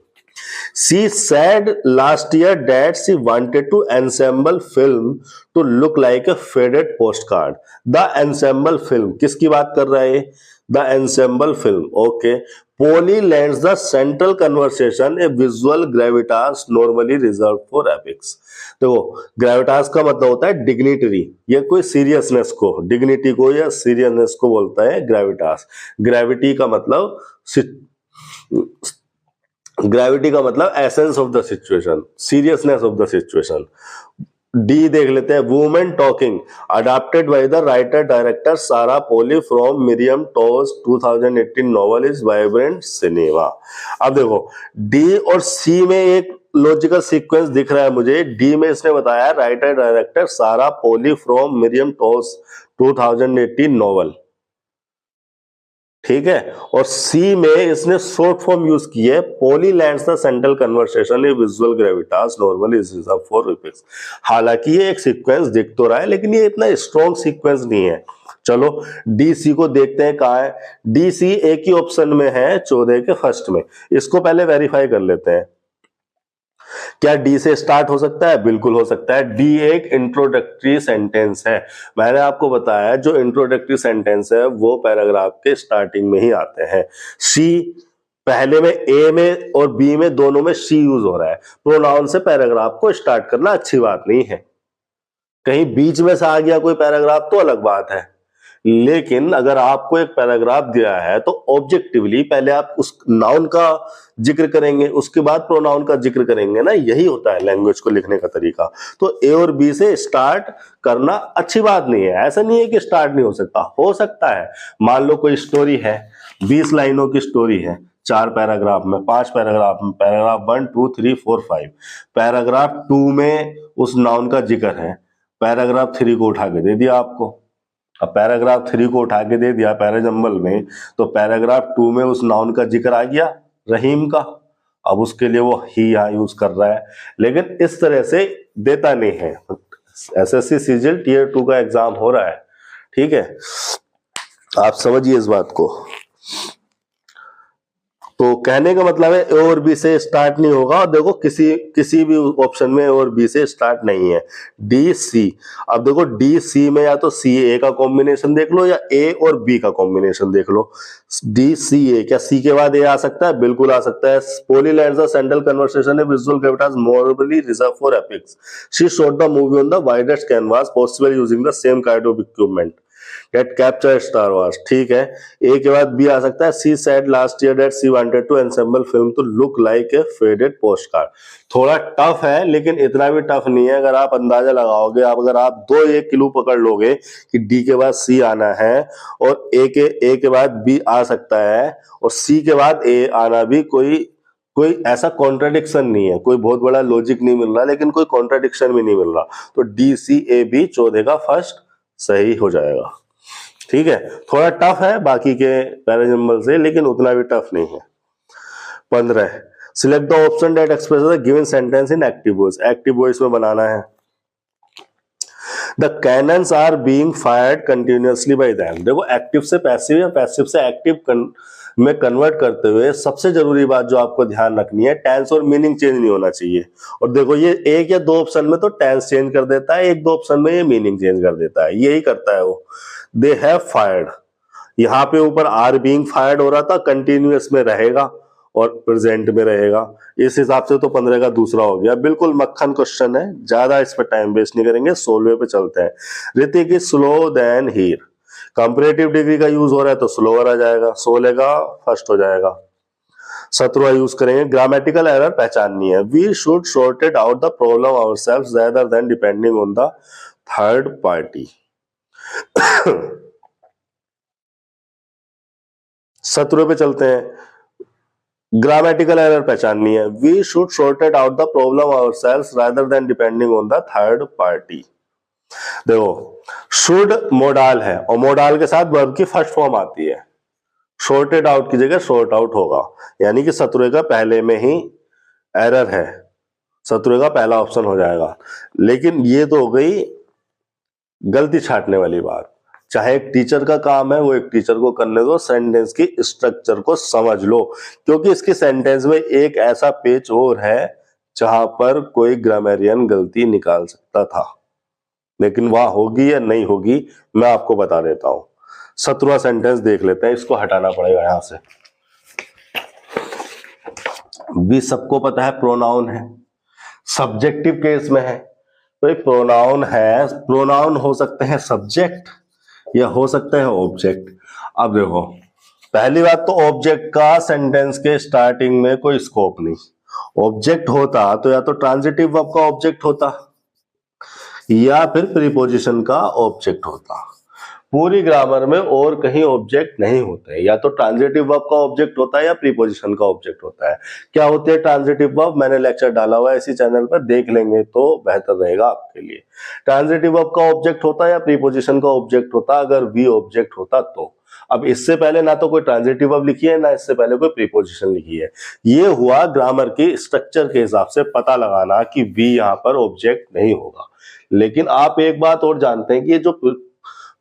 She said last year that she wanted to ensemble film to look like a faded postcard. The ensemble film किसकी बात कर रहा है? The ensemble film, okay. Polly lends the central conversation a visual gravitas normally reserved for epics. देखो ग्रेविटास का मतलब होता है डिग्निटरी, ये कोई सीरियसनेस को, डिग्निटी को या सीरियसनेस को बोलता है ग्रेविटास। ग्रेविटी का मतलब essence of the situation, seriousness of the situation. D देख लेते हैं। Women talking adopted by the writer director Sarah Polley from Miriam Toews 2018 novel is vibrant cinema. अब देखो डी और सी में एक लॉजिकल सीक्वेंस दिख रहा है मुझे। डी में इसने बताया writer director Sarah Polley from Miriam Toews 2018 novel, ठीक है, और सी में इसने शॉर्ट फॉर्म यूज की है Polley lands the central conversation a visual gravitas normally is reserved for epics. हालांकि ये एक सीक्वेंस दिख तो रहा है लेकिन ये इतना स्ट्रॉन्ग सीक्वेंस नहीं है। चलो डी सी को देखते हैं कहाँ है। डी सी एक ही ऑप्शन में है 14 के फर्स्ट में, इसको पहले वेरीफाई कर लेते हैं। क्या डी से स्टार्ट हो सकता है? बिल्कुल हो सकता है। डी एक इंट्रोडक्टरी सेंटेंस है। मैंने आपको बताया जो इंट्रोडक्टरी सेंटेंस है वो पैराग्राफ के स्टार्टिंग में ही आते हैं। सी पहले में, ए में और बी में दोनों में सी यूज हो रहा है। प्रोनाउन से पैराग्राफ को स्टार्ट करना अच्छी बात नहीं है। कहीं बीच में से आ गया कोई पैराग्राफ तो अलग बात है, लेकिन अगर आपको एक पैराग्राफ दिया है तो ऑब्जेक्टिवली पहले आप उस नाउन का जिक्र करेंगे, उसके बाद प्रोनाउन का जिक्र करेंगे ना। यही होता है लैंग्वेज को लिखने का तरीका। तो ए और बी से स्टार्ट करना अच्छी बात नहीं है। ऐसा नहीं है कि स्टार्ट नहीं हो सकता है। मान लो कोई स्टोरी है, 20 लाइनों की स्टोरी है, 4 पैराग्राफ में, 5 पैराग्राफ में, पैराग्राफ 1 2 3 4 5। पैराग्राफ 2 में उस नाउन का जिक्र है, पैराग्राफ 3 को उठा के दे दिया आपको। अब पैराग्राफ 3 को उठा के दे दिया पैराजंबल में, तो पैराग्राफ 2 में उस नाउन का जिक्र आ गया, रहीम का। अब उसके लिए वो ही यहाँ यूज कर रहा है, लेकिन इस तरह से देता नहीं है। एसएससी सीजीएल टीयर 2 का एग्जाम हो रहा है, ठीक है, आप समझिए इस बात को। तो कहने का मतलब है ए और बी से स्टार्ट नहीं होगा। और देखो किसी भी ऑप्शन में ए और बी से स्टार्ट नहीं है। डी सी, अब देखो डी सी में या तो सी ए का कॉम्बिनेशन देख लो या ए और बी का कॉम्बिनेशन देख लो। डी सी ए, क्या सी के बाद ए आ सकता है? बिल्कुल आ सकता है। Polley lands the central conversation visual capitals normally reserve for epics. She shot the movie on the widest canvas possible using the same kind of equipment Get capture Star Wars। ठीक है, ए के बाद बी आ सकता है। She said last year that she wanted to ensemble film to look like a faded postcard। थोड़ा टफ है, लेकिन इतना भी टफ नहीं है। अगर आप अंदाजा लगाओगे, अगर आप 2 क्लू पकड़ लोगे कि डी के बाद सी आना है और ए के बाद बी आ सकता है और सी के बाद ए आना भी कोई ऐसा कॉन्ट्राडिक्शन नहीं है, कोई बहुत बड़ा लॉजिक नहीं मिल रहा, लेकिन कोई कॉन्ट्राडिक्शन भी नहीं मिल रहा। तो डी सी ए बी 14 का फर्स्ट सही हो जाएगा। ठीक है, थोड़ा टफ है बाकी के पैराजंबल से, लेकिन उतना भी टफ नहीं है। 15, select the option that expresses the given sentence in active voice. Active voice में बनाना है। The cannons are being fired continuously by them. देखो, एक्टिव से पैसिव या पैसिव से एक्टिव में कन्वर्ट करते हुए सबसे जरूरी बात जो आपको ध्यान रखनी है, टेंस और मीनिंग चेंज नहीं होना चाहिए। और देखो, ये 1 या 2 ऑप्शन में तो टेंस चेंज कर देता है, 1-2 ऑप्शन में ये मीनिंग चेंज कर देता है, यही करता है वो। दे हैव फायर्ड, यहाँ पे ऊपर आर बीइंग फायर्ड हो रहा था, कंटिन्यूअस में रहेगा और प्रेजेंट में रहेगा। इस हिसाब से तो 15 का दूसरा हो गया। बिल्कुल मक्खन क्वेश्चन है, ज्यादा इस पर टाइम वेस्ट नहीं करेंगे। 16वें पे चलते हैं। Hrithik is slow than Heer. Comparative degree का यूज हो रहा है तो स्लोअर आ जाएगा, 16 का फर्स्ट हो जाएगा। 17वां यूज करेंगे। ग्रामेटिकल एरर पहचाननी है। We should sorted out the problem ourselves rather than depending on the third party. 17वें पे चलते हैं। ग्रामेटिकल एरर पहचाननी है। We should sorted out the problem ourselves rather than depending on the third party. देखो, शुड मोडाल है और मोडाल के साथ वर्ब की फर्स्ट फॉर्म आती है। सॉर्टेड आउट की जगह सॉर्ट आउट होगा, यानी कि 17वें का पहले में ही एरर है, 17वें का पहला ऑप्शन हो जाएगा। लेकिन ये तो हो गई गलती छांटने वाली बात। चाहे एक टीचर का काम है, वो एक टीचर को करने दो। सेंटेंस की स्ट्रक्चर को समझ लो, क्योंकि इसकी सेंटेंस में एक ऐसा पेज और है जहां पर कोई ग्रामेरियन गलती निकाल सकता था, लेकिन वहां होगी या नहीं होगी मैं आपको बता देता हूं। 17वां सेंटेंस देख लेते हैं, इसको हटाना पड़ेगा यहां से। भी सबको पता है प्रोनाउन है, सब्जेक्टिव केस में है। तो प्रोनाउन है, प्रोनाउन हो सकते हैं सब्जेक्ट या हो सकता है ऑब्जेक्ट। अब देखो, पहली बात तो ऑब्जेक्ट का सेंटेंस के स्टार्टिंग में कोई स्कोप नहीं। ऑब्जेक्ट होता तो या तो ट्रांजिटिव वर्ब का ऑब्जेक्ट होता या फिर प्रीपोजिशन का ऑब्जेक्ट होता। पूरी ग्रामर में और कहीं ऑब्जेक्ट नहीं होते, या तो ट्रांजिटिव वर्ब का ऑब्जेक्ट होता है या प्रीपोजिशन का ऑब्जेक्ट होता है। क्या होते हैं ट्रांजिटिव वर्ब? मैंने लेक्चर डाला हुआ है इसी चैनल पर, देख लेंगे तो बेहतर रहेगा आपके लिए। ट्रांजिटिव वर्ब का ऑब्जेक्ट होता है या प्रीपोजिशन का ऑब्जेक्ट होता, अगर वी ऑब्जेक्ट होता तो। अब इससे पहले ना तो कोई ट्रांजिटिव वर्ब लिखी है, ना इससे पहले कोई प्रीपोजिशन लिखी है। ये हुआ ग्रामर की स्ट्रक्चर के हिसाब से पता लगाना कि वी यहाँ पर ऑब्जेक्ट नहीं होगा। लेकिन आप एक बात और जानते हैं कि ये जो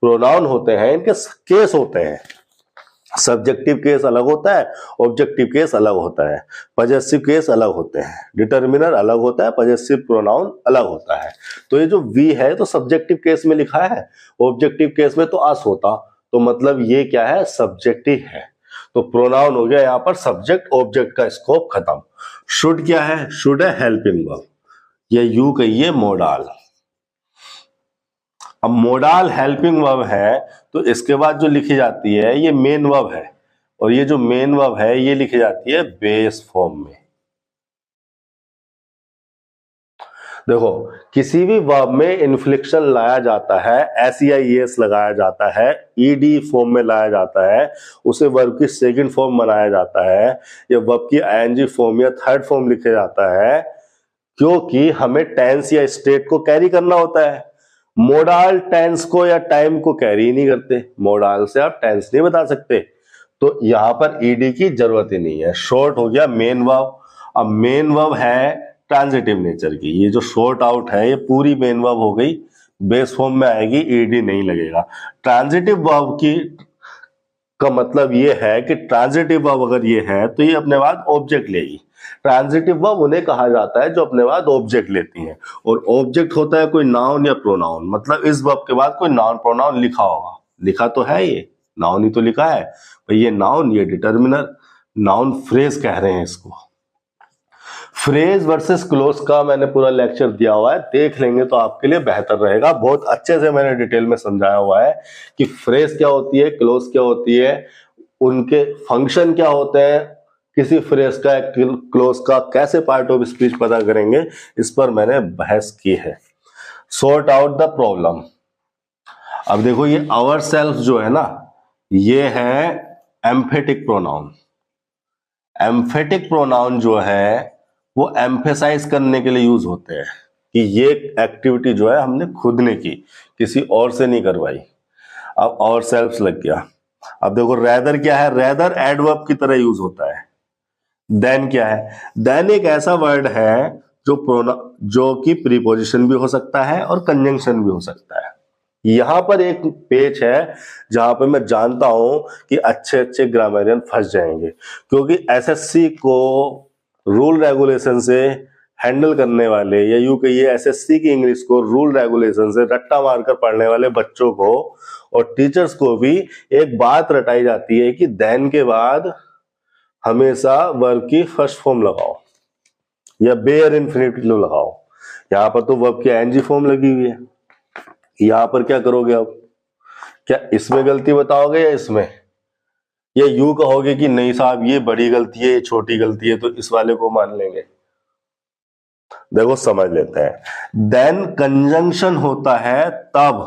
प्रोनाउन होते हैं इनके केस होते हैं। सब्जेक्टिव केस अलग होता है, ऑब्जेक्टिव केस अलग होता है, पजेसिव केस अलग होते हैं, डिटर्मिनर अलग होता है, पजेसिव प्रोनाउन अलग होता है। तो ये जो वी है तो सब्जेक्टिव केस में लिखा है, ऑब्जेक्टिव केस में तो अस होता, तो मतलब ये क्या है, सब्जेक्टिव है। तो प्रोनाउन हो गया यहां पर सब्जेक्ट ऑब्जेक्ट का स्कोप खत्म। शुड क्या है, शुड है हेल्पिंग वर्ब, या यू कहिए मोडाल। अब मोडाल हेल्पिंग वर्ब है तो इसके बाद जो लिखी जाती है ये मेन वर्ब है, और ये जो मेन वर्ब है ये लिखी जाती है बेस फॉर्म में। देखो किसी भी वर्ब में इन्फ्लेक्शन लाया जाता है, एस लगाया जाता है, ईडी फॉर्म में लाया जाता है, उसे वर्ब की सेकंड फॉर्म बनाया जाता है, या वर्ब की आईएनजी फॉर्म या थर्ड फॉर्म लिखा जाता है, क्योंकि हमें टेंस या स्टेट को कैरी करना होता है। मोडाल टेंस को या टाइम को कैरी नहीं करते, मोडाल से आप टेंस नहीं बता सकते, तो यहां पर ईडी की जरूरत ही नहीं है। शॉर्ट हो गया मेन वर्ब। अब मेन वर्ब है ट्रांजिटिव नेचर की, ये जो शॉर्ट आउट है ये पूरी मेन वर्ब हो गई, बेस फॉर्म में आएगी, ईडी नहीं लगेगा। ट्रांजिटिव वर्ब की का मतलब ये है कि ट्रांजिटिव वर्ब अगर ये है तो ये अपने बाद ऑब्जेक्ट लेगी। ट्रांजिटिव वर्ब उन्हें कहा जाता है जो अपने बाद ऑब्जेक्ट लेती हैं, और ऑब्जेक्ट होता है कोई नाउन या प्रोनाउन, मतलब इस वर्ब के बाद कोई नाउन प्रोनाउन लिखा होगा, लिखा तो है, ये नाउन ही तो लिखा है भाई, ये नाउन, ये डिटर्मिनर, नाउन फ्रेज कह रहे हैं इसको। फ्रेज वर्सेस क्लोज का मैंने पूरा लेक्चर दिया हुआ है, देख लेंगे तो आपके लिए बेहतर रहेगा। बहुत अच्छे से मैंने डिटेल में समझाया हुआ है कि फ्रेज क्या होती है, क्लोज क्या होती है, उनके फंक्शन क्या होते हैं, किसी फ्रेज का क्लोज का कैसे पार्ट ऑफ स्पीच पता करेंगे, इस पर मैंने बहस की है। Sort out the problem. अब देखो ये आवर सेल्फ जो है ना, ये है एम्फेटिक प्रोनाउन। एम्फेटिक प्रोनाउन जो है वो एम्फेसाइज करने के लिए यूज होते हैं कि ये एक्टिविटी जो है हमने खुद ने की, किसी और से नहीं करवाई। अब और सेल्फ लग गया। अब देखो रेदर क्या है, रेदर एडवर्ब की तरह यूज होता है। देन क्या है, देन एक ऐसा वर्ड है जो कि प्रीपोजिशन भी हो सकता है और कंजंक्शन भी हो सकता है। यहां पर एक पेज है जहां पर मैं जानता हूं कि अच्छे अच्छे ग्रामरियन फंस जाएंगे, क्योंकि एसएससी को रूल रेगुलेशन से हैंडल करने वाले, या यूं कहिए एसएससी की इंग्लिश को रूल रेगुलेशन से रट्टा मारकर पढ़ने वाले बच्चों को और टीचर्स को भी एक बात रटाई जाती है कि देन के बाद हमेशा वर्ब की फर्स्ट फॉर्म लगाओ या बेयर इन्फिनिटिव लगाओ। यहां पर तो वर्ब की आईएनजी फॉर्म लगी हुई है, यहां पर क्या करोगे अब, क्या इसमें गलती बताओगे या इसमें, या यूं कहोगे कि नहीं साहब ये बड़ी गलती है, ये छोटी गलती है, तो इस वाले को मान लेंगे। देखो समझ लेते हैं। देन कंजंक्शन होता है तब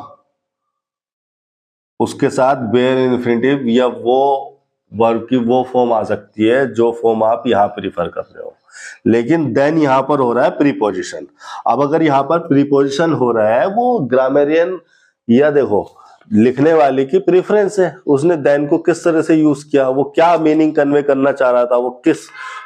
उसके साथ बेयर इन्फिनिटिव या वो वर्ब की वो फॉर्म आ सकती है जो फॉर्म आप यहां प्रीफर कर रहे हो, लेकिन देन यहां पर हो रहा है प्रीपोजिशन। अब अगर यहां पर प्रीपोजिशन हो रहा है, वो ग्रामरियन या देखो लिखने वाले की प्रेफरेंस है, उसने देन को किस तरह से यूज किया, वो क्या मीनिंग कन्वे करना चाह रहा था, वो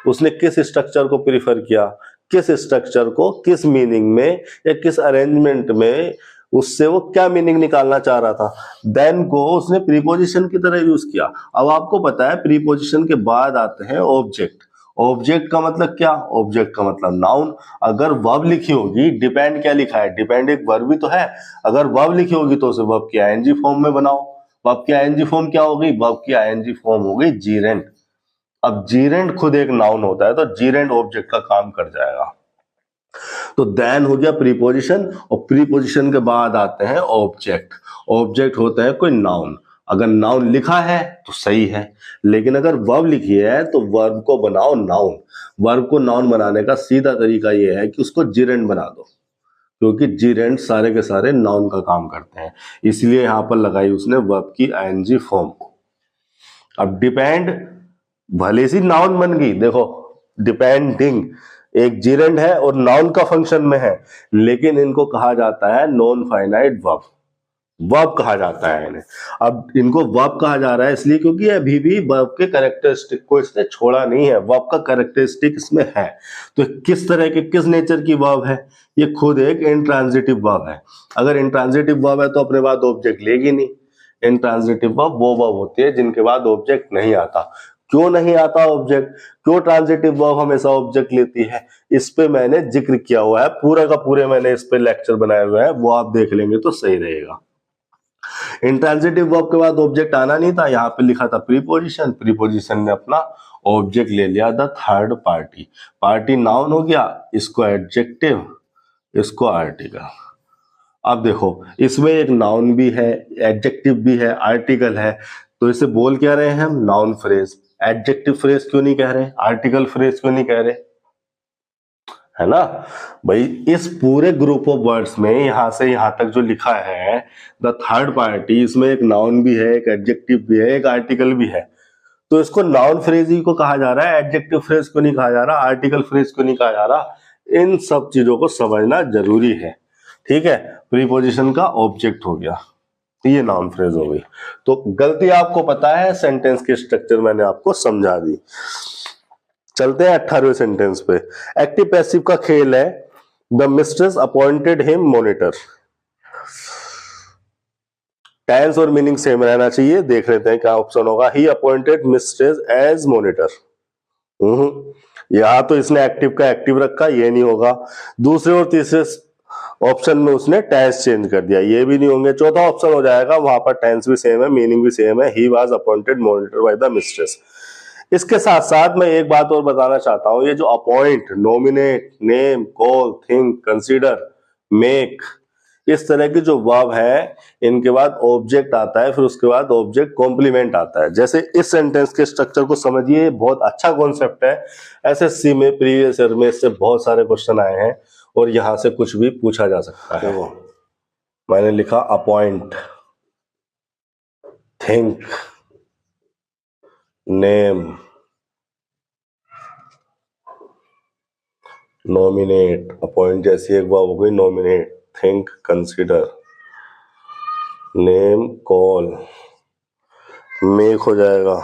उसने किस स्ट्रक्चर को प्रीफर किया, किस स्ट्रक्चर को किस मीनिंग में या किस अरेंजमेंट में उससे वो क्या मीनिंग निकालना चाह रहा था, देन को उसने प्रीपोजिशन की तरह यूज किया। अब आपको पता है प्रीपोजिशन के बाद आते हैं ऑब्जेक्ट। ऑब्जेक्ट का मतलब क्या, ऑब्जेक्ट का मतलब नाउन। अगर वर्ब लिखी होगी, डिपेंड क्या लिखा है, डिपेंड एक वर्ब भी तो है, अगर वर्ब लिखी होगी तो उसे वर्ब की आईएनजी फॉर्म में बनाओ। वर्ब की आईएनजी फॉर्म क्या हो गई, वर्ब की आईएनजी फॉर्म हो गई जीरेंट। अब जीरेंट खुद एक नाउन होता है, तो जीरेंट ऑब्जेक्ट का काम कर जाएगा। तो देन हो गया प्रीपोजिशन, और प्रीपोजिशन के बाद आते हैं ऑब्जेक्ट। ऑब्जेक्ट होता है कोई नाउन। अगर नाउन लिखा है तो सही है, लेकिन अगर वर्ब लिखी है तो वर्ब को बनाओ नाउन। वर्ब को नाउन बनाने का सीधा तरीका यह है कि उसको जिरेंट बना दो, क्योंकि जिरेंट सारे के सारे नाउन का काम करते हैं, इसलिए यहां पर लगाई उसने वर्ब की आईएनजी फॉर्म। अब डिपेंड भले सी नाउन बन गई, देखो डिपेंडिंग एक जिरेंट है और नाउन का फंक्शन में है, लेकिन इनको कहा जाता है नॉन फाइनाइट वर्ब। वर्ब कहा जाता है इन्हें। अब इनको वर्ब कहा जा रहा है इसलिए क्योंकि अभी भी वर्ब के कैरेक्टरिस्टिक को इसने छोड़ा नहीं है, वर्ब का कैरेक्टरिस्टिक इसमें है। तो किस तरह के किस नेचर की वर्ब है, ये खुद एक इंट्रांजिटिव वर्ब है। अगर इंट्रांजिटिव वर्ब है तो अपने बाद ऑब्जेक्ट लेगी नहीं, इंट्रांजिटिव वर्ब वो वर्ब होती है जिनके बाद ऑब्जेक्ट नहीं आता। क्यों नहीं आता ऑब्जेक्ट, क्यों ट्रांजिटिव वर्ब हमेशा ऑब्जेक्ट लेती है, इस पे मैंने जिक्र किया हुआ है, पूरा का पूरे मैंने इस पे लेक्चर बनाए हुए हैं, वो आप देख लेंगे तो सही रहेगा। इंट्रांजिटिव वर्ब के बाद ऑब्जेक्ट आना नहीं था, यहाँ पे लिखा था प्रीपोजिशन, प्रीपोजिशन ने अपना ऑब्जेक्ट ले लिया the third party, party noun हो गया, इसको एडजेक्टिव, इसको आर्टिकल। अब देखो इसमें एक नाउन भी है, एडजेक्टिव भी है, आर्टिकल है, तो इसे बोल क्या रहे हैं हम, नाउन फ्रेज। एडजेक्टिव फ्रेज क्यों नहीं कह रहे, आर्टिकल फ्रेज क्यों नहीं कह रहे, है ना भाई। इस पूरे ग्रुप ऑफ वर्ड्स में यहां से यहां तक जो लिखा है द थर्ड पार्टी, इसमें एक नाउन भी है, एक एडजेक्टिव भी है, एक आर्टिकल भी है, तो इसको नाउन फ्रेज ही को कहा जा रहा है, एडजेक्टिव फ्रेज को नहीं कहा जा रहा, आर्टिकल फ्रेज को नहीं कहा जा रहा। इन सब चीजों को समझना जरूरी है, ठीक है। प्रीपोजिशन का ऑब्जेक्ट हो गया, ये नाउन फ्रेज हो गई। तो गलती आपको पता है, सेंटेंस के स्ट्रक्चर मैंने आपको समझा दी। चलते हैं 18वें सेंटेंस पे। एक्टिव पैसिव का खेल है, the mistress appointed him monitor. Tense और मीनिंग सेम रहना चाहिए, देख लेते हैं क्या ऑप्शन होगा। He appointed mistress as monitor, यहां तो इसने एक्टिव का एक्टिव रखा, ये नहीं होगा। दूसरे और तीसरे ऑप्शन में उसने टेंस चेंज कर दिया, ये भी नहीं होंगे। चौथा ऑप्शन हो जाएगा, वहां पर टेंस भी सेम है, मीनिंग भी सेम है, he was appointed monitor by the mistress. इसके साथ साथ मैं एक बात और बताना चाहता हूं, ये जो appoint, nominate, name, call, think, consider, make, इस तरह की जो वर्ब है, इनके बाद ऑब्जेक्ट आता है, फिर उसके बाद ऑब्जेक्ट कॉम्प्लीमेंट आता है। जैसे इस सेंटेंस के स्ट्रक्चर को समझिए, बहुत अच्छा कॉन्सेप्ट है। एसएससी में प्रीवियस ईयर में इससे बहुत सारे क्वेश्चन आए हैं और यहां से कुछ भी पूछा जा सकता है। वो मैंने लिखा appoint, think, name, nominate, appoint जैसी एक वर्ब हो गई, nominate, think, consider, name, call, make हो जाएगा,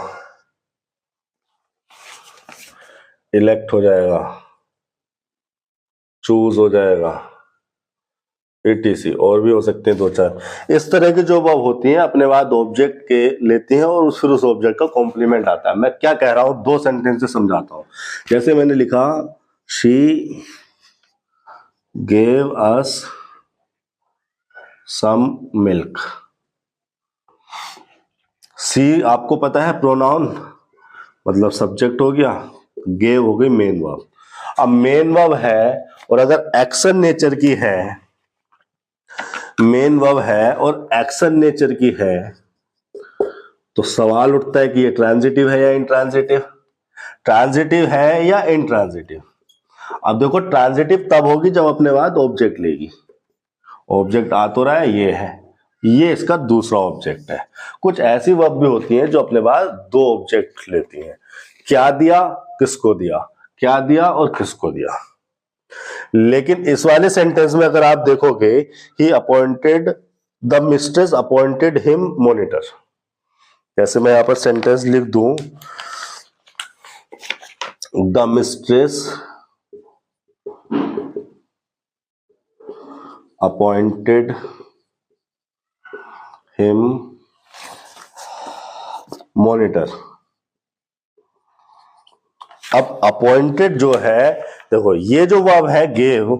इलेक्ट हो जाएगा, चूज हो जाएगा, etc, और भी हो सकते हैं दो चार। इस तरह की जो वर्ब होती हैं अपने बाद ऑब्जेक्ट के लेती हैं और फिर उस ऑब्जेक्ट का कॉम्प्लीमेंट आता है। मैं क्या कह रहा हूं, दो सेंटेंस से समझाता हूं। जैसे मैंने लिखा, she gave us some milk. C आपको पता है प्रोनाउन, मतलब सब्जेक्ट हो गया, गेव हो गई मेन वर्ब। अब मेन वर्ब है और अगर एक्शन नेचर की है, मेन वर्ब है और एक्शन नेचर की है, तो सवाल उठता है कि ये ट्रांजिटिव है या इंट्रांजिटिव, ट्रांजिटिव है या इंट्रांजिटिव। अब देखो ट्रांजिटिव तब होगी जब अपने बाद ऑब्जेक्ट लेगी। ऑब्जेक्ट आ तो रहा है, ये है, ये इसका दूसरा ऑब्जेक्ट है। कुछ ऐसी वर्ब भी होती हैं जो अपने बाद दो ऑब्जेक्ट लेती हैं, क्या दिया, किसको दिया, क्या दिया और किसको दिया। लेकिन इस वाले सेंटेंस में अगर आप देखोगे, ही appointed, the mistress appointed him monitor. जैसे मैं यहां पर सेंटेंस लिख दूं, the mistress appointed him monitor. अब अपॉइंटेड जो है, देखो ये जो वर्ब है गेव,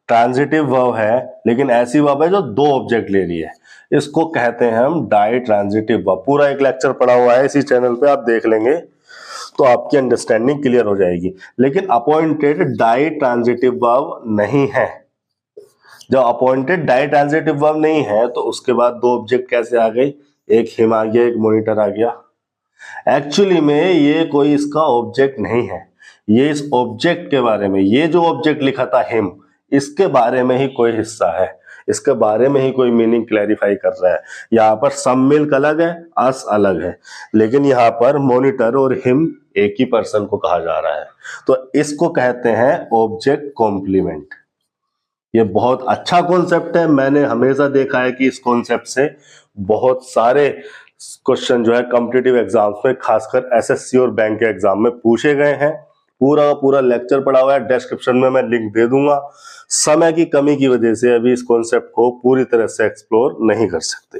ट्रांजिटिव वर्ब है, लेकिन ऐसी वर्ब है जो दो ऑब्जेक्ट ले रही है, इसको कहते हैं हम डाई ट्रांजिटिव वर्ब। पूरा एक लेक्चर पड़ा हुआ है इसी चैनल पे, आप देख लेंगे तो आपकी अंडरस्टैंडिंग क्लियर हो जाएगी। लेकिन अपॉइंटेड डाई ट्रांजिटिव वर्ब नहीं है। जब अपॉइंटेड डाई ट्रांजिटिव वर्ब नहीं है तो उसके बाद दो ऑब्जेक्ट कैसे आ गए, एक हिम आ गया, एक मॉनिटर आ गया। एक्चुअली में ये कोई इसका ऑब्जेक्ट नहीं है, ये इस ऑब्जेक्ट के बारे में, ये जो ऑब्जेक्ट लिखा था हिम, इसके बारे में ही कोई हिस्सा है, इसके बारे में ही कोई मीनिंग क्लैरिफाई कर रहा है। यहाँ पर सम मिल्क अलग है, अस अलग है, लेकिन यहाँ पर मॉनिटर और हिम एक ही पर्सन को कहा जा रहा है। तो इसको कहते हैं ऑब्जेक्ट कॉम्प्लीमेंट। ये बहुत अच्छा कॉन्सेप्ट है, मैंने हमेशा देखा है कि इस कॉन्सेप्ट से बहुत सारे क्वेश्चन जो है कॉम्पिटिटिव एग्जाम्स में, खासकर एसएससी और बैंक के एग्जाम में पूछे गए हैं। पूरा का पूरा लेक्चर पड़ा हुआ है, डिस्क्रिप्शन में मैं लिंक दे दूंगा। समय की कमी की वजह से अभी इस कॉन्सेप्ट को पूरी तरह से एक्सप्लोर नहीं कर सकते।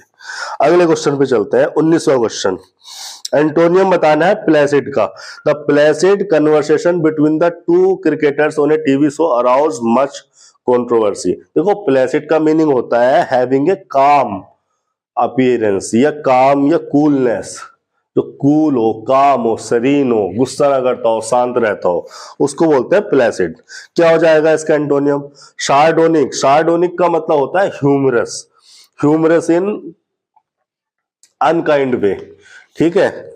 अगले क्वेश्चन पे चलते हैं, 19वां क्वेश्चन। एंटोनियम बताना है प्लेसिड का। The Placid conversation between the two cricketers on A TV show arouse much controversy. देखो प्लेसिड का मीनिंग होता है हैविंग ए काम अपीयरेंस या काम या कूलनेस, जो कूल हो, काम हो, सरीन हो, गुस्सा ना करता हो, शांत रहता हो, उसको बोलते हैं प्लेसिड। क्या हो जाएगा इसका एंटोनियम? सार्डोनिक। सार्डोनिक का मतलब होता है ह्यूमरस, ह्यूमरस इन अनकाइंड वे, ठीक है।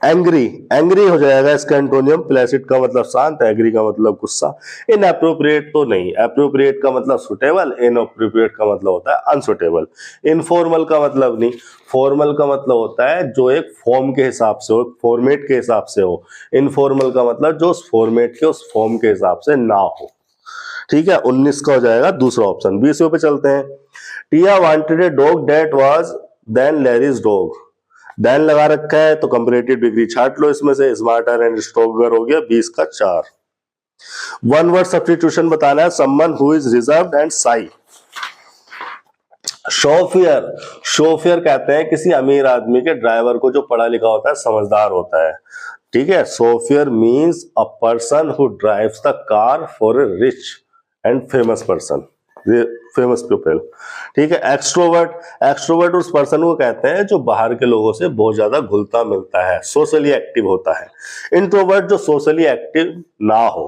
एंग्री, एंग्री हो जाएगा इसका एंटोनियम। प्लेसिड का मतलब शांत, एंग्री का मतलब गुस्सा। इनअप्रोप्रिएट तो नहीं, अप्रोप्रिएट का मतलब सुटेबल, इनअप्रोप्रिएट का मतलब होता है अनसुटेबल। इनफॉर्मल का मतलब नहीं, फॉर्मल का मतलब होता है जो एक फॉर्म के हिसाब से हो, फॉर्मेट के हिसाब से हो। इनफॉर्मल का मतलब जो उस फॉर्मेट के, उस फॉर्म के हिसाब से ना हो, ठीक है। 19 का हो जाएगा दूसरा ऑप्शन। 20वें पे चलते हैं। Tia wanted a dog that was then Larry's dog. Then लगा रखा है तो कंपैरेटिव डिग्री छाट लो इसमें से, स्मार्टर एंड स्ट्रोंगर हो गया 20 का 4। वन वर्ड सब्स्टिट्यूशन बताना है, someone who is reserved and शाई। शोफियर, शोफियर कहते हैं किसी अमीर आदमी के ड्राइवर को जो पढ़ा लिखा होता है, समझदार होता है, ठीक है। Chauffeur means a person who drives the car for a rich and famous person, famous people, ठीक है। एक्सट्रोवर्ट, एक्सट्रोवर्ट उस पर्सन को कहते हैं जो बाहर के लोगों से बहुत ज्यादा घुलता मिलता है, सोशली एक्टिव होता है। इंट्रोवर्ट जो सोशली एक्टिव ना हो,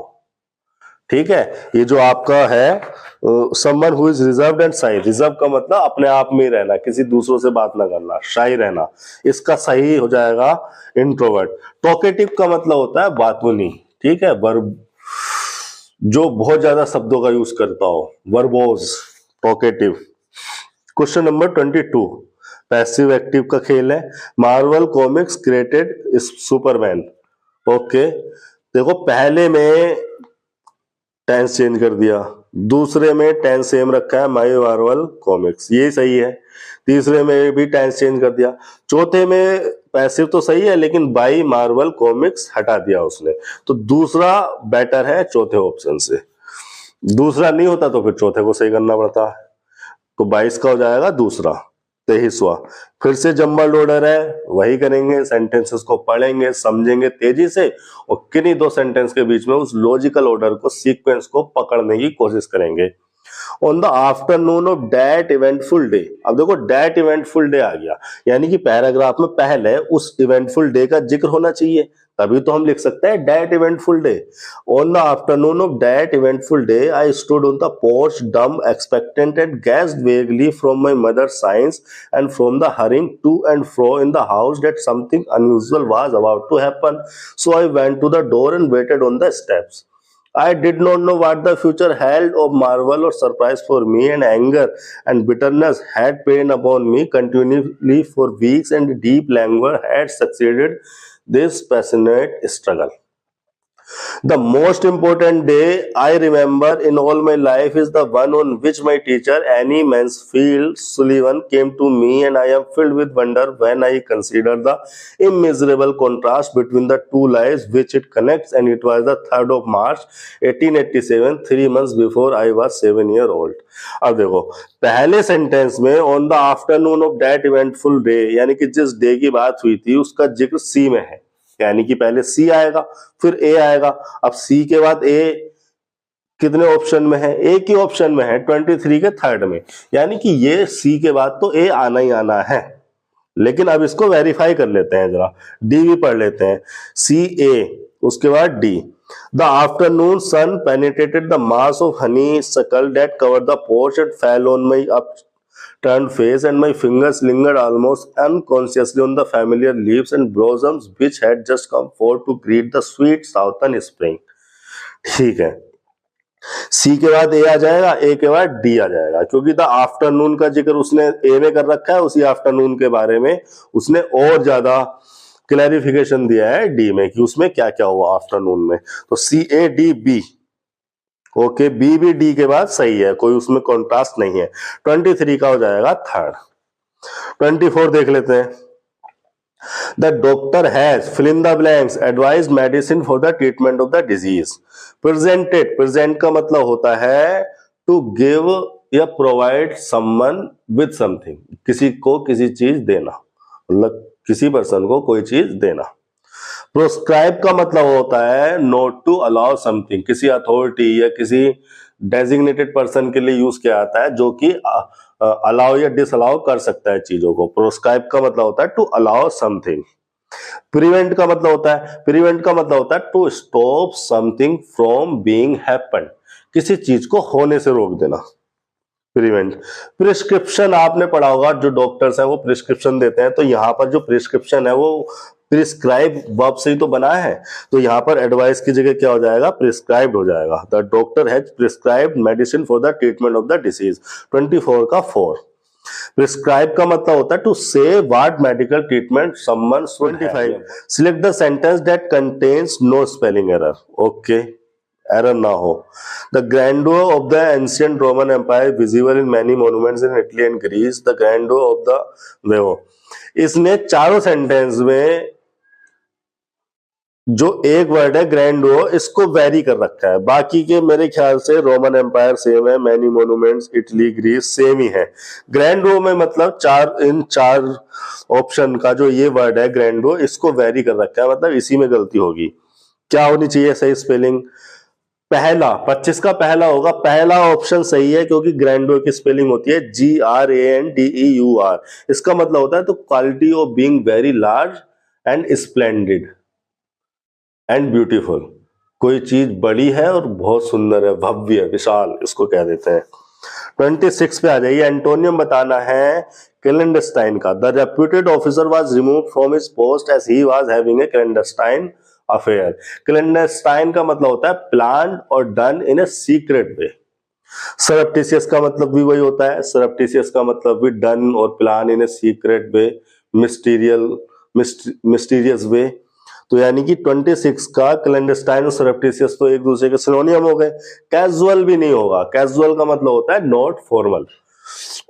ठीक है। ये जो आपका है someone who is reserved and शाई, रिजर्व का मतलब अपने आप में रहना, किसी दूसरों से बात ना करना, शाई रहना, इसका सही हो जाएगा इंट्रोवर्ट। टॉकेटिव का मतलब होता है बातूनी, ठीक है, वर्ब जो बहुत ज्यादा शब्दों का यूज करता हो, verbose, talkative. Question number 22, passive active का खेल है। Marvel comics created Superman. Okay, देखो पहले में टेंस चेंज कर दिया, दूसरे में टेंस सेम रखा है, माई मार्वल कॉमिक्स, ये सही है। तीसरे में भी टेंस चेंज कर दिया। चौथे में पैसिव तो सही है लेकिन बाई मार्वल कॉमिक्स हटा दिया उसने, तो दूसरा बेटर है चौथे ऑप्शन से। दूसरा नहीं होता तो फिर चौथे को सही करना पड़ता है, तो 22 का हो जाएगा दूसरा। 23वां फिर से जंबल ऑर्डर है, वही करेंगे, सेंटेंसेस को पढ़ेंगे, समझेंगे तेजी से और किन्हीं दो सेंटेंस के बीच में उस लॉजिकल ऑर्डर को, सीक्वेंस को पकड़ने की कोशिश करेंगे। On the afternoon of that eventful day, अब देखो दैट इवेंटफुल डे आ गया, यानी कि पैराग्राफ में पहले उस इवेंटफुल डे का जिक्र होना चाहिए, तभी तो हम लिख सकते हैं that eventful day. On the afternoon of that eventful day I stood on the porch dumb expectant and guessed vaguely from my mother's signs and from the hurrying to and fro in the house that something unusual was about to happen. So I went to the door and waited on the steps. I did not know what the future held of marvel or surprise for me, and anger and bitterness had preyed upon me continually for weeks, and deep languor had succeeded this passionate struggle. The most important day I remember in all my life is the one on which my teacher Annie Mansfield Sullivan came to me, and I am filled with wonder when I consider the immeasurable contrast between the two lives which it connects. And it was the 3rd of March 1887, 3 months before I was 7 years old. अब देखो पहले सेंटेंस में on the afternoon of that eventful day, यानी कि जिस डे की बात हुई थी उसका जिक्र सी में है, यानी कि पहले सी आएगा फिर ए आएगा। अब सी के बाद ए कितने ऑप्शन में है? एक ही ऑप्शन में है, 23 के 3rd में, यानी कि ये सी के बाद तो ए आना ही आना है। लेकिन अब इसको वेरीफाई कर लेते हैं जरा, डी भी पढ़ लेते हैं। सी ए, उसके बाद D. The afternoon sun penetrated the mass of honeysuckle that covered the porch and fell on my upturned face, and my fingers lingered almost unconsciously on the familiar leaves and blossoms which had just come forth to greet the sweet southern spring. ठीक है, सी के बाद ए आ जाएगा, ए के बाद डी आ जाएगा, क्योंकि द आफ्टरनून का जिक्र उसने ए में कर रखा है, उसी आफ्टरनून के बारे में उसने और ज्यादा क्लैरिफिकेशन दिया है डी में कि उसमें क्या क्या हुआ आफ्टरनून में। तो C A D B, okay, B भी डी के बाद सही है, कोई उसमें कॉन्ट्रास्ट नहीं है। 23 का हो जाएगा 3rd। 24 देख लेते हैं। The doctor has fill in the blanks advise medicine for the treatment of the disease. Presented, present का मतलब होता है टू गिव या प्रोवाइड समवन विद समथिंग, किसी को किसी चीज देना, मतलब किसी पर्सन को कोई चीज देना। प्रोस्क्राइब का मतलब होता है नॉट टू अलाउ समथिंग, किसी अथॉरिटी या किसी डेजिग्नेटेड पर्सन के लिए यूज किया जाता है जो कि अलाउ या डिसअलाउ कर सकता है चीजों को। प्रोस्क्राइब का मतलब होता है टू अलाउ समथिंग। प्रिवेंट का मतलब होता है, प्रिवेंट का मतलब होता है to stop something from being happen, किसी चीज को होने से रोक देना, प्रिवेंट। प्रिस्क्रिप्शन आपने पढ़ा होगा, जो डॉक्टर्स हैं वो प्रिस्क्रिप्शन देते हैं, तो यहाँ पर जो प्रिस्क्रिप्शन है वो प्रिस्क्राइब वर्ब से ही तो बना है, तो यहाँ पर एडवाइस की जगह क्या हो जाएगा, प्रिस्क्राइब्ड हो जाएगा। The doctor has prescribed medicine for the treatment of the disease. 24 का 4। प्रिस्क्राइब का मतलब होता है to say what medical treatment someone should have. 25 select the sentence that contains no spelling error. Okay, error ना हो। The grandeur of the ancient Roman Empire visible in many monuments in Italy and Greece. The grandeur of the वो, इसने चारों सेंटेंस में जो एक वर्ड है ग्रैंडो, इसको वेरी कर रखा है। बाकी के मेरे ख्याल से रोमन एम्पायर सेम है, many monuments, Italy, Greece same ही है। ग्रैंडो में मतलब इन चार ऑप्शन का जो ये वर्ड है ग्रैंडो, इसको वेरी कर रखा है, मतलब इसी में गलती होगी। क्या होनी चाहिए सही स्पेलिंग? पहला, 25 का पहला होगा, पहला ऑप्शन सही है क्योंकि ग्रैंडो की स्पेलिंग होती है GRANDEUR। इसका मतलब होता है तो quality of being very large and splendid and beautiful, कोई चीज बड़ी है और बहुत सुंदर है, भव्य, विशाल, इसको कह देते हैं। 26 पे आ जाइए। एंटोनियम बताना है क्लैंडस्टाइन का। The reputed officer was removed from his post as he was having a clandestine affair. Clandestine का मतलब होता है प्लान और डन इन ए सीक्रेट वे। सरप्टिशियस का मतलब भी वही होता है, सरप्टिशियस का मतलब भी डन और plan in a secret way, mysterious way. तो यानी कि 26 का क्लैंडस्टाइन और सरप्टिशियस तो एक दूसरे के सिनोनियम हो गए। कैजुअल भी नहीं होगा, कैजुअल का मतलब होता है नॉट फॉर्मल।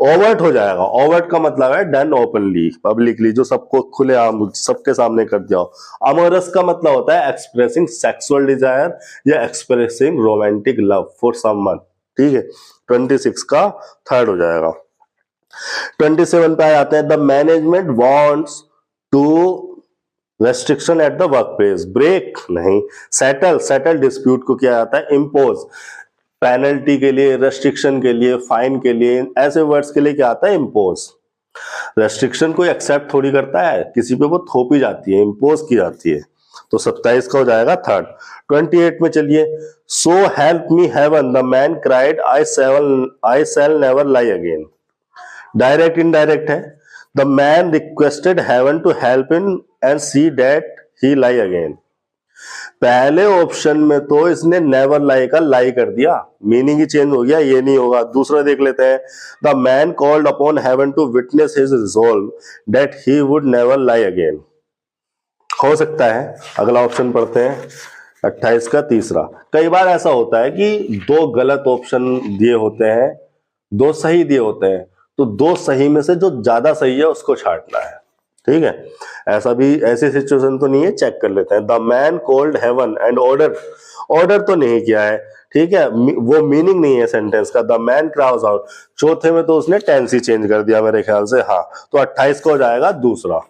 ओवर्ट हो जाएगा, ओवर्ट का मतलब है डन ओपनली, पब्लिकली, जो सबको खुलेआम सबके सामने कर दिया। अमोरस का मतलब होता है एक्सप्रेसिंग सेक्सुअल डिजायर या expressing romantic love for someone. ठीक है, 26 का थर्ड हो जाएगा। 27 पे आते हैं। The management wants to restriction at the work place. Break नहीं, सेटल, सेटल डिस्प्यूट को किया जाता है इम्पोज, पेनल्टी के लिए, रेस्ट्रिक्शन के लिए, फाइन के लिए, ऐसे वर्ड्स के लिए क्या आता है, इम्पोज। रेस्ट्रिक्शन कोई एक्सेप्ट थोड़ी करता है, किसी पे वो थोपी जाती है, इम्पोज की जाती है। तो 27 का हो जाएगा थर्ड। 28 में चलिए। So help me heaven the man cried I shall never lie again. Direct indirect है। The man requested heaven to help in and see that he lie again. पहले ऑप्शन में तो इसने नेवर लाई का लाई कर दिया, मीनिंग ही चेंज हो गया, ये नहीं होगा। दूसरा देख लेते हैं। The man called upon heaven to witness his resolve that he would never lie again. हो सकता है। अगला ऑप्शन पढ़ते हैं, 28 का तीसरा। कई बार ऐसा होता है कि दो गलत ऑप्शन दिए होते हैं, दो सही दिए होते हैं, तो दो सही में से जो ज्यादा सही है उसको छांटना है। ठीक है, ऐसा भी, ऐसी सिचुएशन तो नहीं है, चेक कर लेते हैं। The man called heaven and order, order तो नहीं किया है, ठीक है, वो मीनिंग नहीं है सेंटेंस का। द मैन क्राउज आउट, चौथे में तो उसने टेंस ही चेंज कर दिया मेरे ख्याल से। हाँ, तो 28 को हो जाएगा दूसरा।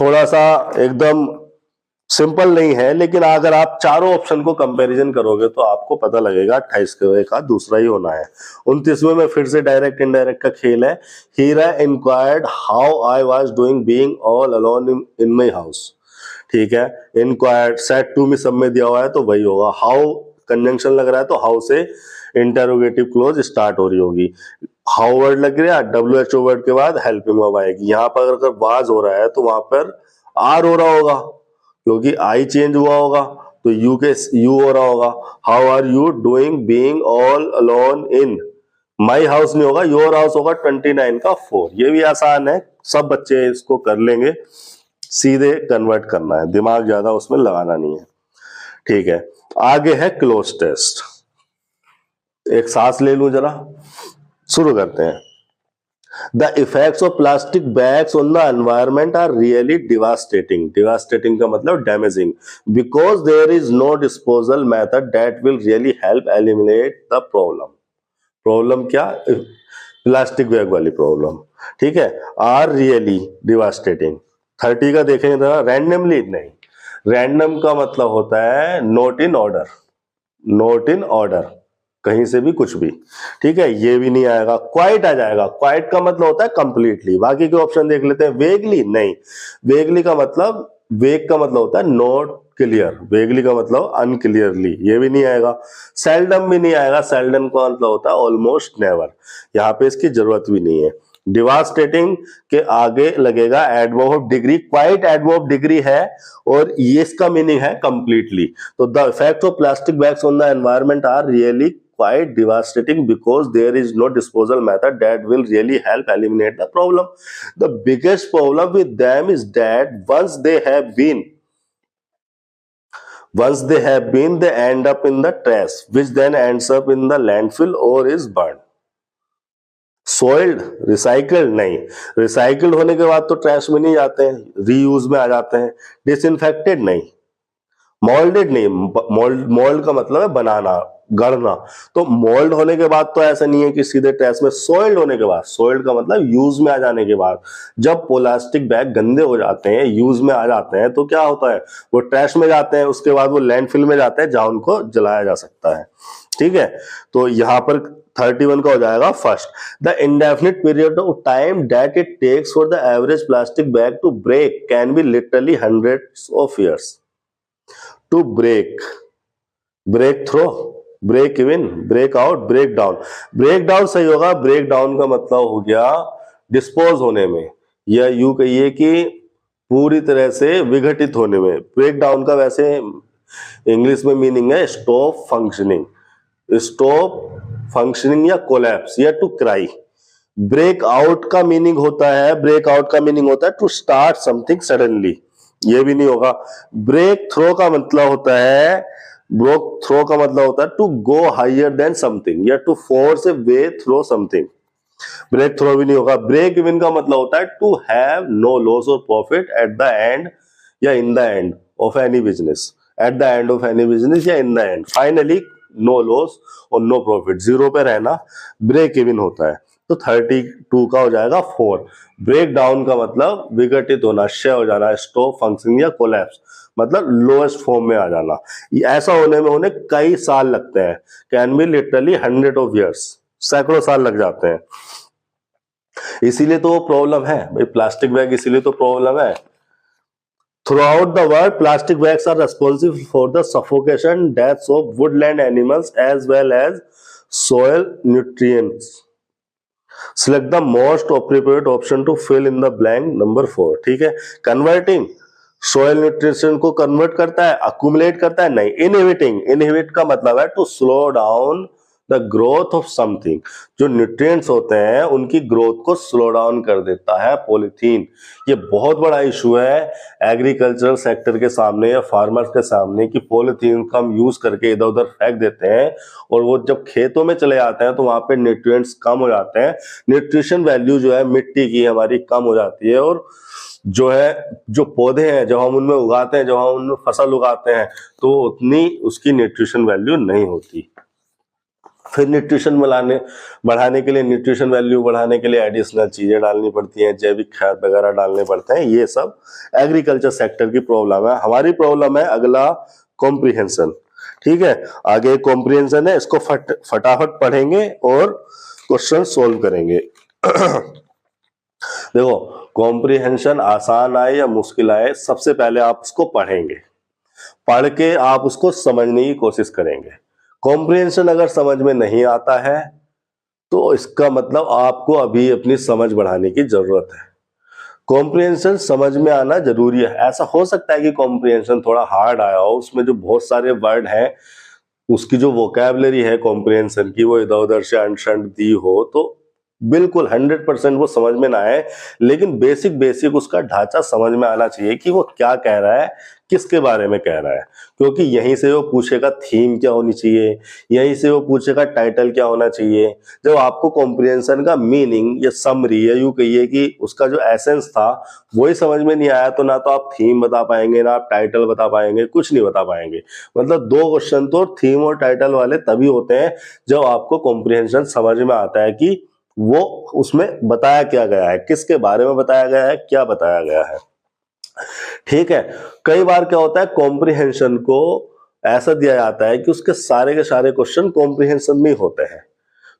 थोड़ा सा एकदम सिंपल नहीं है, लेकिन अगर आप चारों ऑप्शन को कंपैरिजन करोगे तो आपको पता लगेगा 28 का दूसरा ही होना है। 29वें में फिर से डायरेक्ट इनडायरेक्ट का खेल है। Hira inquired how I was doing being all alone in my house. ठीक है, इंक्वायर्ड सेड टू मी सब में दिया हुआ है तो वही होगा। हाउ कंजंक्शन लग रहा है तो हाउ से इंटरोगेटिव क्लोज स्टार्ट हो रही होगी। हाउ वर्ड लग रहा है, WHO वर्ड के बाद हेल्पिंग वर्ब आएगी। यहाँ पर अगर वाज हो रहा है तो वहां पर आर हो रहा होगा क्योंकि आई चेंज हुआ होगा, तो यू हो रहा होगा। How are you doing being all alone in my house नहीं होगा, योर हाउस होगा। 29 का 4। ये भी आसान है, सब बच्चे इसको कर लेंगे, सीधे कन्वर्ट करना है, दिमाग ज्यादा उसमें लगाना नहीं है। ठीक है, आगे है क्लोज टेस्ट। एक सांस ले लूं जरा, शुरू करते हैं। The effects of plastic bags on the environment are really devastating. Devastating का मतलब damaging, because there is no disposal method that will really help eliminate the problem. Problem क्या? प्लास्टिक बैग वाली प्रॉब्लम, ठीक है, आर रियली डिवास्टेटिंग। 30 का देखेंगे तो रैंडमली नहीं, रैंडम का मतलब होता है not in order, not in order, कहीं से भी कुछ भी, ठीक है, ये भी नहीं आएगा। क्वाइट आ जाएगा, क्वाइट का मतलब होता है कंप्लीटली। बाकी के ऑप्शन देख लेते हैं। वेगली नहीं, वेगली का मतलब, वेग का मतलब होता है नॉट क्लियर, वेगली का मतलब अनक्लियरली, ये भी नहीं आएगा। सेल्डम भी नहीं आएगा, सेल्डम का मतलब होता है ऑलमोस्ट नेवर, यहाँ पे इसकी जरूरत भी नहीं है। डिवास्टेटिंग के आगे लगेगा adverb of degree, quite adverb of degree है, और ये इसका मीनिंग है कंप्लीटली। तो the effect of plastic bags on the environment are really quite devastating because there is no disposal method that will really help eliminate the problem. The biggest problem with them is that once they have been, they end up in the trash, which then ends up in the landfill or is burned. सोइल्ड, recycled नहीं, रिसाइकल्ड होने के बाद तो ट्रैश में नहीं जाते हैं, रीयूज में आ जाते हैं। डिसइंफेक्टेड नहीं, मोल्डेड नहीं, मोल्ड का मतलब है बनाना, गढ़ना, तो मोल्ड होने के बाद तो ऐसा नहीं है कि सीधे ट्रैश में। सोइल्ड होने के बाद, सोइल्ड का मतलब यूज में आ जाने के बाद, जब प्लास्टिक बैग गंदे हो जाते हैं, यूज में आ जाते हैं, तो क्या होता है, वो ट्रैश में जाते हैं, उसके बाद वो लैंडफिल में जाते हैं जहां उनको जलाया जा सकता है, ठीक है। तो यहां पर 31 का हो जाएगा first, the indefinite period of time that it takes for the average plastic bag to break can be literally hundreds of years. To break, break through, break even, break out, break down. Break down सही होगा, ब्रेक डाउन का मतलब हो गया डिस्पोज होने में, या यूं कहिए कि पूरी तरह से विघटित होने में। ब्रेक डाउन का वैसे इंग्लिश में मीनिंग है स्टॉप फंक्शनिंग, स्टॉप फंक्शनिंग या कोलैप्स या टू क्राई। ब्रेक आउट का मीनिंग होता है, ब्रेक आउट का मीनिंग होता है टू स्टार्ट समथिंग सडनली, ये भी नहीं होगा। ब्रेक थ्रो का मतलब होता है, ब्रेक थ्रो का मतलब होता है to go higher than something या to force a way through something, breakthrough भी नहीं होगा। ब्रेक इवन का मतलब होता है टू हैव नो लॉस और प्रॉफिट एट द एंड या in the end of any business, at the end of any business या in the end, finally no loss और नो प्रॉफिट, जीरो पे रहना ब्रेक इवन होता है। तो 32 का हो जाएगा 4। ब्रेक डाउन का मतलब विघटित होना, क्षय हो जाना, स्टॉप फंक्शनिंग या कोलैप्स, मतलब लोएस्ट फॉर्म में आ जाना। ऐसा होने में उन्हें कई साल लगते हैं, can be literally 100 of years, सैकड़ों साल लग जाते हैं। इसीलिए तो वो प्रॉब्लम है भाई, प्लास्टिक बैग इसीलिए तो प्रॉब्लम है। Throughout the world, plastic bags are responsible for the suffocation, deaths of woodland animals as well as soil nutrients. Select the most appropriate option to fill in the blank number 4, ठीक है। Converting, soil nutrition को convert करता है, accumulate करता है नहीं। Inhibiting, inhibit का मतलब है to slow down the growth of something, जो न्यूट्रिएंट्स होते हैं उनकी ग्रोथ को स्लो डाउन कर देता है पॉलीथीन। ये बहुत बड़ा इशू है एग्रीकल्चरल सेक्टर के सामने या फार्मर्स के सामने कि पॉलीथीन का हम यूज करके इधर उधर फेंक देते हैं, और वो जब खेतों में चले जाते हैं तो वहां पे न्यूट्रिएंट्स कम हो जाते हैं, न्यूट्रिशन वैल्यू जो है मिट्टी की हमारी कम हो जाती है, और जो है जो पौधे हैं जब हम उनमें उगाते हैं, जब हम उनमें फसल उगाते हैं, तो उतनी उसकी न्यूट्रिशन वैल्यू नहीं होती। फिर न्यूट्रिशन बढ़ाने के लिए, न्यूट्रिशन वैल्यू बढ़ाने के लिए एडिशनल चीजें डालनी पड़ती हैं, जैविक खाद वगैरह डालने पड़ते हैं। ये सब एग्रीकल्चर सेक्टर की प्रॉब्लम है। हमारी प्रॉब्लम है अगला कॉम्प्रिहेंशन, ठीक है। आगे कॉम्प्रिहेंशन है, इसको फटाफट पढ़ेंगे और क्वेश्चन सोल्व करेंगे। देखो कॉम्प्रिहेंशन आसान आए या मुश्किल आए, सबसे पहले आप उसको पढ़ेंगे, पढ़ के आप उसको समझने की कोशिश करेंगे। कॉम्प्रिहेंशन अगर समझ में नहीं आता है तो इसका मतलब आपको अभी अपनी समझ बढ़ाने की जरूरत है। कॉम्प्रिहेंशन समझ में आना जरूरी है। ऐसा हो सकता है कि कॉम्प्रिहेंशन थोड़ा हार्ड आया हो, उसमें जो बहुत सारे वर्ड हैं, उसकी जो वोकैबुलरी है कॉम्प्रिहेंशन की वो इधर उधर से अनशंट दी हो, तो बिल्कुल 100% वो समझ में ना आए, लेकिन बेसिक बेसिक उसका ढांचा समझ में आना चाहिए कि वो क्या कह रहा है, किसके बारे में कह रहा है। क्योंकि यहीं से वो पूछेगा थीम क्या होनी चाहिए, यहीं से वो पूछेगा टाइटल क्या होना चाहिए। जब आपको कॉम्प्रिहेंशन का मीनिंग या समरी या यूं कहिए कि उसका जो एसेंस था वही समझ में नहीं आया, तो ना तो आप थीम बता पाएंगे, ना आप टाइटल बता पाएंगे, कुछ नहीं बता पाएंगे। मतलब 2 क्वेश्चन तो थीम और टाइटल वाले तभी होते हैं जब आपको कॉम्प्रिहेंशन समझ में आता है कि वो उसमें बताया क्या गया है, किसके बारे में बताया गया है, क्या बताया गया है। ठीक है। कई बार क्या होता है, कॉम्प्रिहेंशन को ऐसा दिया जाता है कि उसके सारे के सारे क्वेश्चन कॉम्प्रिहेंशन में ही होते हैं।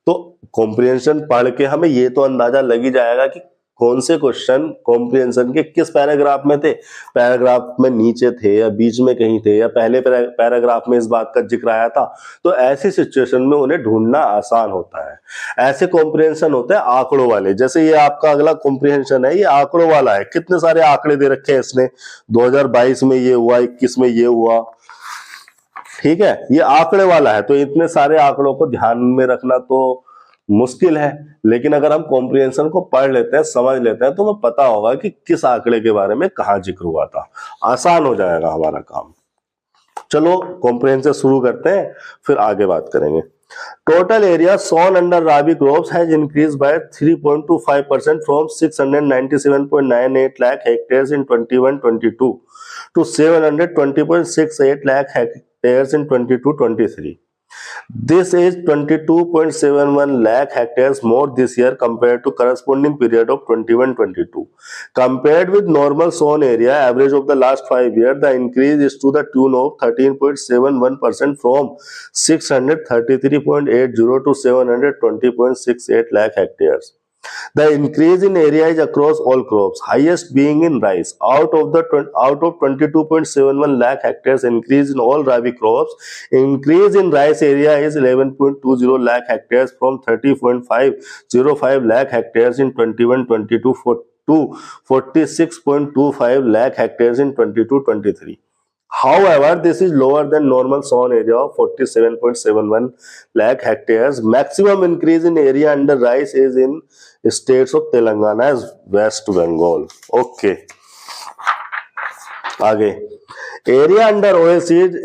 तो कॉम्प्रिहेंशन पढ़ के हमें ये तो अंदाजा लग ही जाएगा कि कौन से क्वेश्चन कॉम्प्रिहेंशन के किस पैराग्राफ में थे, पैराग्राफ में नीचे थे या बीच में कहीं थे या पहले पैराग्राफ में इस बात का जिक्र आया था। तो ऐसी सिचुएशन में उन्हें ढूंढना आसान होता है। ऐसे कॉम्प्रिहेंशन होते हैं आंकड़ों वाले, जैसे ये आपका अगला कॉम्प्रिहेंशन है, ये आंकड़ों वाला है। कितने सारे आंकड़े दे रखे हैं इसने, 2022 में ये हुआ, 21 में ये हुआ। ठीक है, ये आंकड़े वाला है, तो इतने सारे आंकड़ों को ध्यान में रखना तो मुश्किल है। लेकिन अगर हम कॉम्प्रिहेंशन को पढ़ लेते हैं, समझ लेते हैं, तो हमें पता होगा कि किस आंकड़े के बारे में कहां जिक्र हुआ था। आसान हो जाएगा हमारा काम। चलो कॉम्प्रिहेंशन शुरू करते हैं, फिर आगे बात करेंगे। Total area sown under rabi crops has increased by 3.25% from 697.98 lakh hectares in 21-22 to 720.68 lakh hectares in 22-23. This is 22.71 lakh hectares more this year compared to corresponding period of 21-22. Compared with normal sown area average of the last 5 years, the increase is to the tune of 13.71% from 633.80 to 720.68 lakh hectares. The increase in area is across all crops, highest being in rice. Out of 22.71 lakh hectares increase in all rabi crops, increase in rice area is 11.20 lakh hectares from 30.505 lakh hectares in 21-22 to 46.25 lakh hectares in 22-23. However, this is lower than normal sown area of 47.71 lakh hectares. Maximum increase in area under rice is in states of Telangana as West Bengal. Okay. आगे area under oilseeds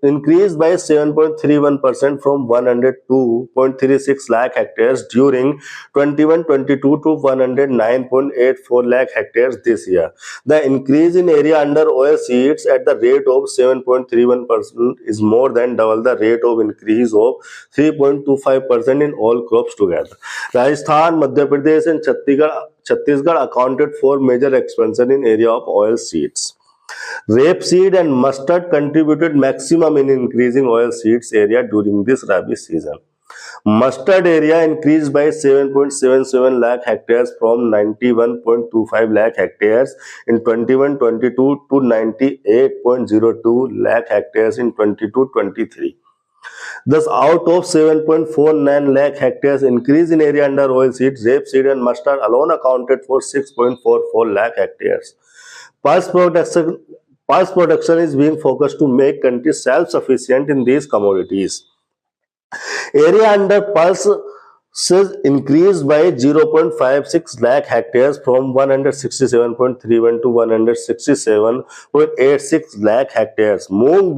increased by 7.31% from 102.36 lakh hectares during 21-22 to 109.84 lakh hectares this year. The increase in area under oilseeds at the rate of 7.31% is more than double the rate of increase of 3.25% in all crops together. Rajasthan, Madhya Pradesh and Chhattisgarh accounted for major expansion in area of oilseeds. Rapeseed and mustard contributed maximum in increasing oilseeds area during this rabi season. Mustard area increased by 7.77 lakh hectares from 91.25 lakh hectares in 21-22 to 98.02 lakh hectares in 22-23. Thus, out of 7.49 lakh hectares increase in area under oilseed, rapeseed and mustard alone accounted for 6.44 lakh hectares. Pulse production is being focused to make countries self-sufficient in these commodities. Area under pulses increased by 0.56 lakh hectares from 167.31 to 167.86 lakh hectares. Moong,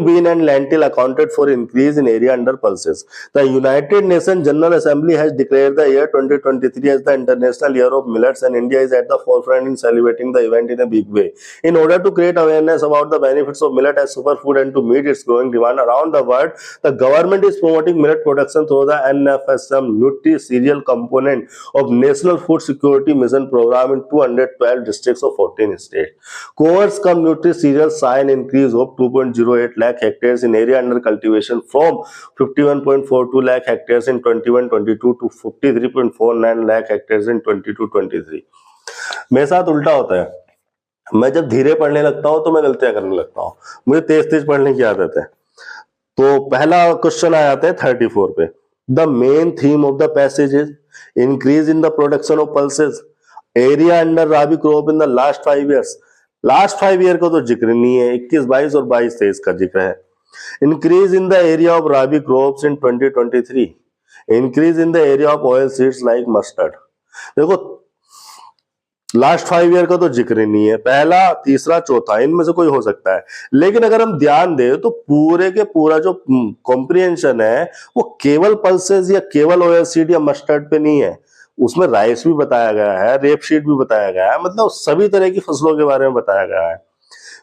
bean and lentil accounted for increase in area under pulses. The United Nations General Assembly has declared the year 2023 as the International Year of Millets, and India is at the forefront in celebrating the event in a big way. In order to create awareness about the benefits of millet as superfood and to meet its growing demand around the world, the government is promoting millet production through the NFSM Nutri Cereal component of National Food Security Mission program in 212 districts of 14 states. Coors cum Nutri Cereal saw an increase of 2.08 lakh hectares in area under cultivation from 51.42 lakh hectares in 21-22 to 53.49 lakh hectares in 22-23. मेरे साथ उल्टा होता है, मैं जब धीरे पढ़ने लगता हूं तो मैं गलतियां करने लगता हूं, मुझे तेज तेज पढ़ने की आदत है। तो पहला क्वेश्चन आ जाता है 34 पे। The main theme of the passage is increase in the production of pulses area under rabi crop in the last 5 years. Last 5 year का तो जिक्र नहीं है, 21-22 और 22-23 का जिक्र है। Increase in the area of rabi crops in 2023 increase in the area of oil seeds like mustard. देखो लास्ट 5 ईयर का तो जिक्र ही नहीं है, पहला तीसरा चौथा इनमें से कोई हो सकता है, लेकिन अगर हम ध्यान दें तो पूरे के पूरा जो कॉम्प्रिहेंशन है वो केवल पल्सेस या केवल ऑयल सीड या मस्टर्ड पे नहीं है, उसमें राइस भी बताया गया है, रेप सीड भी बताया गया है, मतलब सभी तरह की फसलों के बारे में बताया गया है।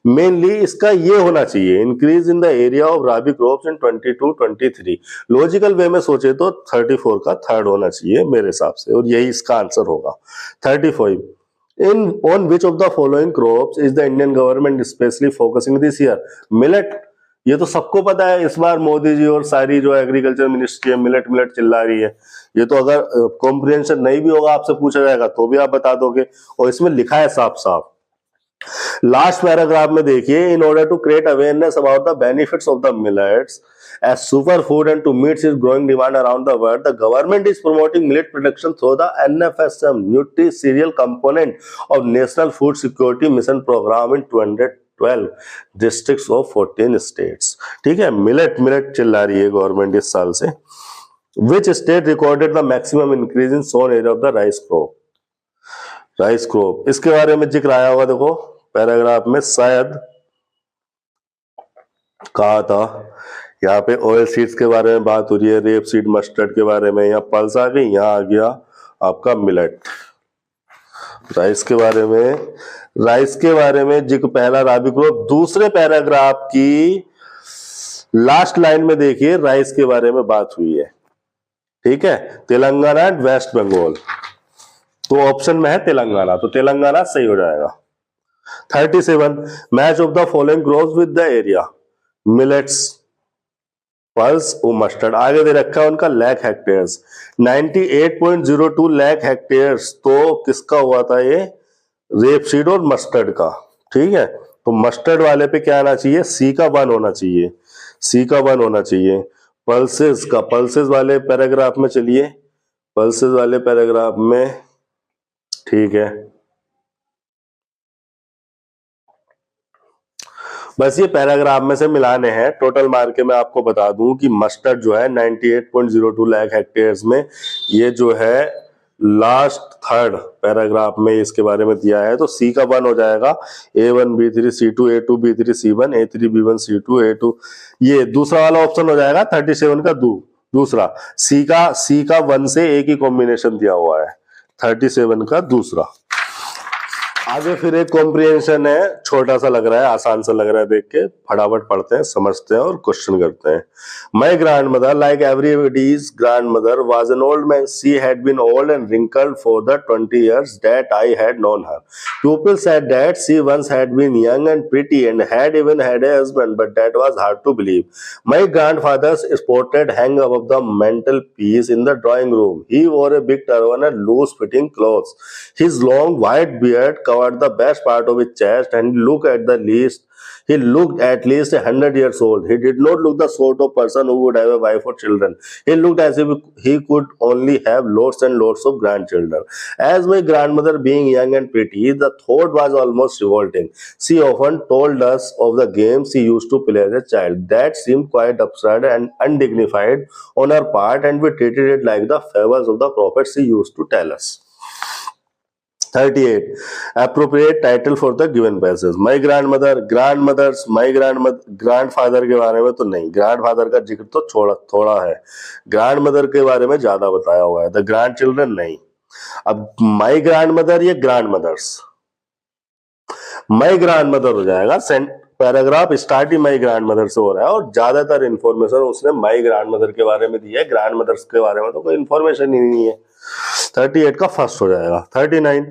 मेनली इसका ये होना चाहिए, increase in the area of rabi crops in 22-23। Logical way में सोचे तो 34 का थर्ड होना चाहिए मेरे हिसाब से, और यही इसका आंसर होगा 35। In on which of the following crops is the Indian government specially focusing this year? Millet. ये तो सबको पता है, इस बार मोदी जी और सारी जो एग्रीकल्चर मिनिस्ट्री है मिलेट मिलेट चिल्ला रही है। ये तो अगर कॉम्प्रिहेंशन नहीं भी होगा आपसे पूछा जाएगा तो भी आप बता दोगे, और इसमें लिखा है साफ साफ। लास्ट पैराग्राफ में देखिए, in order to create awareness about the benefits of the millets as superfood and to meet its growing demand around the world, the government is promoting millet production through the NFSM Nutri Cereal component of National Food Security Mission program in 212 districts of 14 states। ठीक है, मिलेट मिलेट चिल्ला रही है गवर्नमेंट इस साल से। Which state recorded the maximum increase in sown area of the rice crop? Rice crop, इसके बारे में जिक्र आया होगा, देखो पैराग्राफ में शायद कहा था, यहाँ पे ऑयल सीड्स के बारे में बात हो रही है, रेप सीड मस्टर्ड के बारे में, यहाँ पल्स आ गई, यहाँ आ गया आपका मिलेट। राइस के बारे में जिक्र पहला राबी क्रॉप, दूसरे पैराग्राफ की लास्ट लाइन में देखिए राइस के बारे में बात हुई है। ठीक है, तेलंगाना एंड वेस्ट बंगाल, तो ऑप्शन में है तेलंगाना, तो तेलंगाना सही हो जाएगा। 37 match of the following crops with the area, millets, pulse और मस्टर्ड। आगे दे रखा है उनका लाख हेक्टेयर्स, 98.02 लाख हेक्टेयर्स तो किसका हुआ था ये? रेपसीड और मस्टर्ड का। ठीक है, तो मस्टर्ड वाले पे क्या आना चाहिए? सी का 1 होना चाहिए, सी का 1 होना चाहिए। पल्सेस का, पल्सेस वाले पैराग्राफ में चलिए, पल्सेस वाले पैराग्राफ में, ठीक है, बस ये पैराग्राफ में से मिलाने हैं। टोटल मार के मैं आपको बता दूं कि मस्टर्ड जो है 98.02 लाख हेक्टेयर्स में, ये जो है लास्ट थर्ड पैराग्राफ में इसके बारे में दिया है, तो सी का 1 हो जाएगा। A1 B3 C2 A2 B3 C1 A3 B1 C2 A2, ये दूसरा वाला ऑप्शन हो जाएगा 37 का दूसरा। सी का 1 से एक ही कॉम्बिनेशन दिया हुआ है, 37 का दूसरा। आगे फिर एक कॉम्प्रिहेंशन है, छोटा सा लग रहा है, आसान सा लग रहा है, देख के फटाफट पढ़ते हैं, समझते हैं और क्वेश्चन करते हैं। My grandmother like everybody's grandmother was an old man, she had been old and wrinkled for the 20 years that I had known her. People said that she once had been young and pretty and had even had a husband, but that was hard to believe. My grandfather's portrait hung above the mantelpiece in the drawing room. He wore a big turban and loose-fitting clothes. His long white beard covered the best part of his chest, and he looked at least 100 years old. He did not look the sort of person who would have a wife or children. He looked as if he could only have lots and lots of grandchildren. As my grandmother being young and pretty, the thought was almost revolting. She often told us of the games she used to play as a child. That seemed quite absurd and undignified on her part, and we treated it like the fables of the prophets she used to tell us. 38 appropriate title for the given passage. My grandmother, grandmothers, my grandfather के बारे में तो नहीं, ग्रैंडफादर का जिक्र तो थोड़ा है, ग्रैंडमदर के बारे में ज्यादा बताया हुआ है, द ग्रैंड चिल्ड्रन नहीं। अब माई ग्रैंडमदर, ये ग्रैंडमदर्स, माई ग्रैंडमदर हो जाएगा। पैराग्राफ स्टार्ट ही माई ग्रैंडमदर से हो रहा है और ज्यादातर इंफॉर्मेशन उसने माई ग्रैंडमदर के बारे में दी है, ग्रैंडमदर्स के बारे में तो कोई इंफॉर्मेशन ही नहीं है। 38 का फर्स्ट हो जाएगा। 39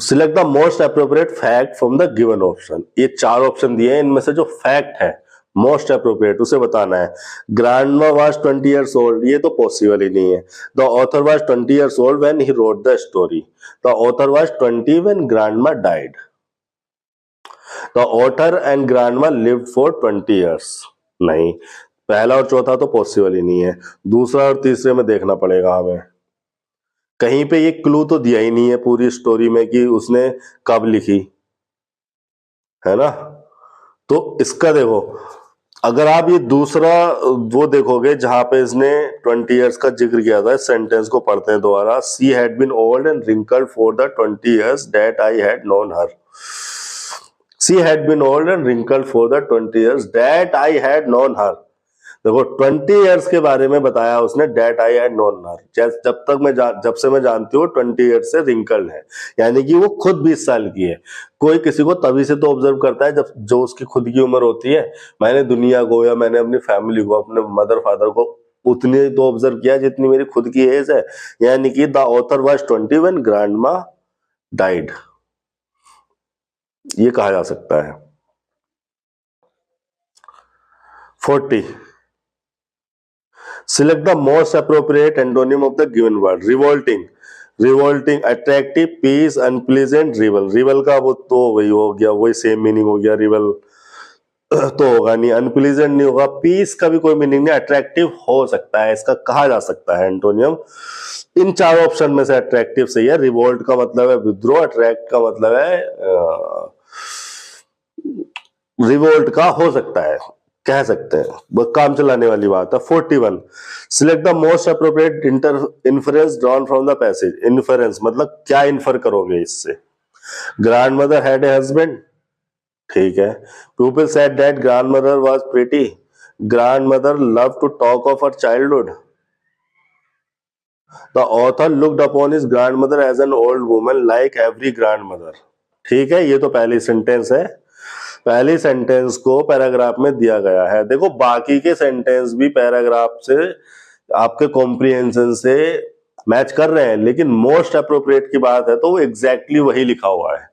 select the most appropriate fact from the given option. ये 4 ऑप्शन दिए हैं, इनमें से जो फैक्ट है मोस्ट अप्रोप्रिएट उसे बताना है। ग्रैंडमा वाज 20 years old, ये तो पॉसिबल ही नहीं है। The author was 20 years old when he wrote the story. The author was 20 when grandma died. The author and grandma lived for 20 years, नहीं, पहला और चौथा तो पॉसिबल ही नहीं है। दूसरा और तीसरे में देखना पड़ेगा हमें, कहीं पे ये क्लू तो दिया ही नहीं है पूरी स्टोरी में कि उसने कब लिखी, है ना। तो इसका देखो अगर आप ये दूसरा वो देखोगे जहां पे इसने 20 इयर्स का जिक्र किया था, इस सेंटेंस को पढ़ते हैं दोबारा। She had been old and wrinkled for the 20 years that I had known her. She had been old and wrinkled for the 20 years that I had known her. देखो 20 इयर्स के बारे में बताया उसने, that I had known her. जब से मैं जानती हूँ 20 इयर्स से रिंकल्ड है, यानी कि वो खुद 20 साल की है। कोई किसी को तभी से तो ऑब्जर्व करता है जब जो उसकी खुद की उम्र होती है। मैंने दुनिया को या मैंने अपनी फैमिली को, अपने मदर फादर को उतनी ही तो ऑब्जर्व किया जितनी मेरी खुद की एज है। यानी कि the author was 20 when grandma died, ये कहा जा सकता है। 40, select the most appropriate antonym of the given word. Revolting, revolting, attractive, peace, unpleasant, rebel। rebel का वो तो वही हो गया, वही सेम मीनिंग हो गया। rebel तो होगा नहीं, अनप्लीजेंट नहीं होगा, पीस का भी कोई मीनिंग नहीं, अट्रैक्टिव हो सकता है, इसका कहा जा सकता है एंटोनियम। इन चार ऑप्शन में से अट्रैक्टिव सही है। रिवोल्ट का मतलब है विद्रोह, अट्रैक्ट का मतलब है रिवोल्ट का हो सकता है, कह सकते हैं, वो काम चलाने वाली बात है। 41, select the most appropriate inference drawn from the passage. Inference मतलब क्या इन्फर करोगे इससे। Grandmother had a husband, ठीक है। People said that grandmother was pretty. Grandmother love to talk of her childhood. The author looked upon his grandmother as an old woman like every grandmother. ठीक है, ये तो पहली सेंटेंस है। पहली सेंटेंस को पैराग्राफ में दिया गया है। देखो बाकी के सेंटेंस भी पैराग्राफ से आपके कॉम्प्रिहेंशन से मैच कर रहे हैं, लेकिन मोस्ट अप्रोप्रिएट की बात है तो वो एग्जैक्टली वही लिखा हुआ है।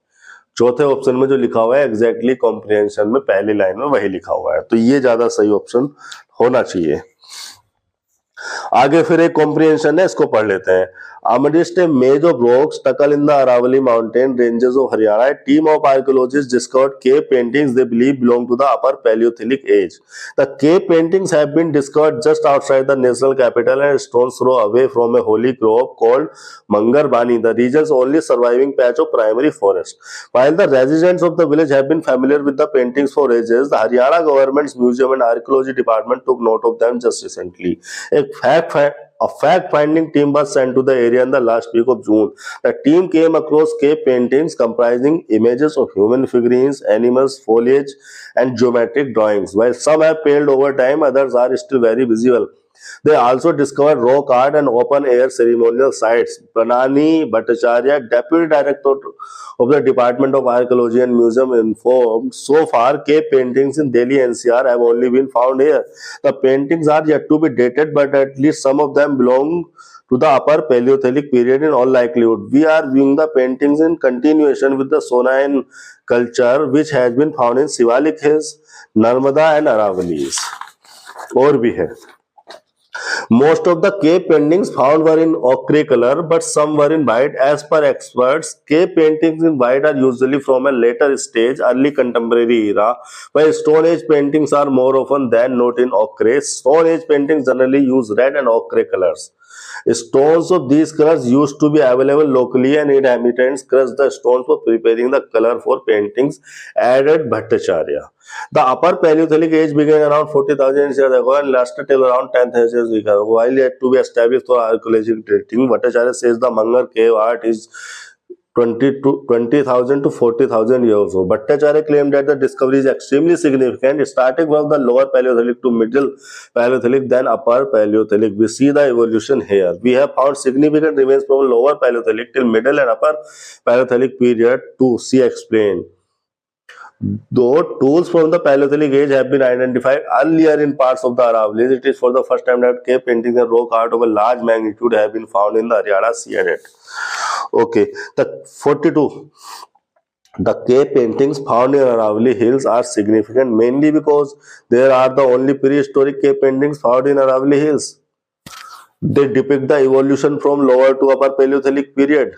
चौथे ऑप्शन में जो लिखा हुआ है एग्जैक्टली कॉम्प्रिहेंशन में पहली लाइन में वही लिखा हुआ है, तो ये ज्यादा सही ऑप्शन होना चाहिए। आगे फिर एक कॉम्प्रिहेंशन है, इसको पढ़ लेते हैं। Amidst a maze of rocks stuck in the Aravalli mountain ranges of Haryana, a team of archaeologists discovered cave paintings they believe belong to the Upper Paleolithic age. The cave paintings have been discovered just outside the national capital and a stone's throw away from a holy grove called Mangarbani, the region's only surviving patch of primary forest. While the residents of the village have been familiar with the paintings for ages, the Haryana government's museum and archaeology department took note of them just recently. A fact-finding team was sent to the area in the last week of June. The team came across cave paintings comprising images of human figurines, animals, foliage, and geometric drawings. While some have paled over time, others are still very visible. They also discovered rock art and open-air ceremonial sites. Pranani Bhattacharya, Deputy Director of the Department of Archaeology and Museum, informed, so far cave paintings in Delhi NCR have only been found here. The paintings are yet to be dated, but at least some of them belong to the Upper Paleolithic period in all likelihood. We are viewing the paintings in continuation with the Sonayan culture, which has been found in Shivalik Hills, Narmada and Aravallis. और भी है। Most of the cave paintings found were in ochre color, but some were in white. As per experts, cave paintings in white are usually from a later stage, early contemporary era, while Stone Age paintings are more often than not in ochre. Stone Age paintings generally use red and ochre colors. Stones of these colors used to be available locally, and inhabitants crushed the stones for preparing the color for paintings, added Bhattacharya. The Upper Paleolithic age began around 40,000 years ago and lasted till around 10,000 years ago. While yet to be established for archaeological dating, Bhattacharya says the Mangar cave art is 20,000 to 40,000 years old. Bhattacharya claimed that the discovery is extremely significant, starting from the lower Paleolithic to middle Paleolithic, then upper Paleolithic. We see the evolution here. We have found significant remains from lower Paleolithic till middle and upper Paleolithic period to see explained. Though tools from the Paleolithic age have been identified earlier in parts of the Aravallis, it is for the first time that cave paintings and rock art of a large magnitude have been found in the Haryana Sea. Okay, the 42. The cave paintings found in Aravalli Hills are significant mainly because they are the only prehistoric cave paintings found in Aravalli Hills. They depict the evolution from lower to upper Paleolithic period.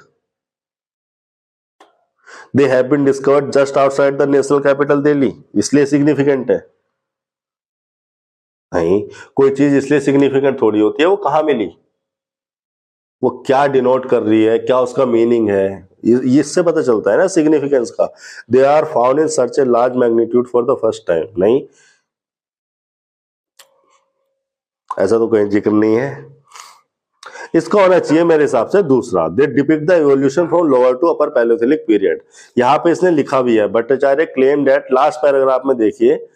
They have been discovered just outside the national capital Delhi. इसलिए significant है। नहीं, कोई चीज इसलिए significant थोड़ी होती है, वो कहाँ मिली, वो क्या डिनोट कर रही है, क्या उसका मीनिंग है, इससे पता चलता है ना सिग्निफिकेंस का। They are found in such a large magnitude for the first time. नहीं, ऐसा तो कोई जिक्र नहीं है। इसका होना चाहिए मेरे हिसाब से दूसरा, they depict the evolution from lower to upper palaeolithic period. यहाँ पे इसने लिखा भी है, Bhattacharya claim that, last paragraph में देखिए,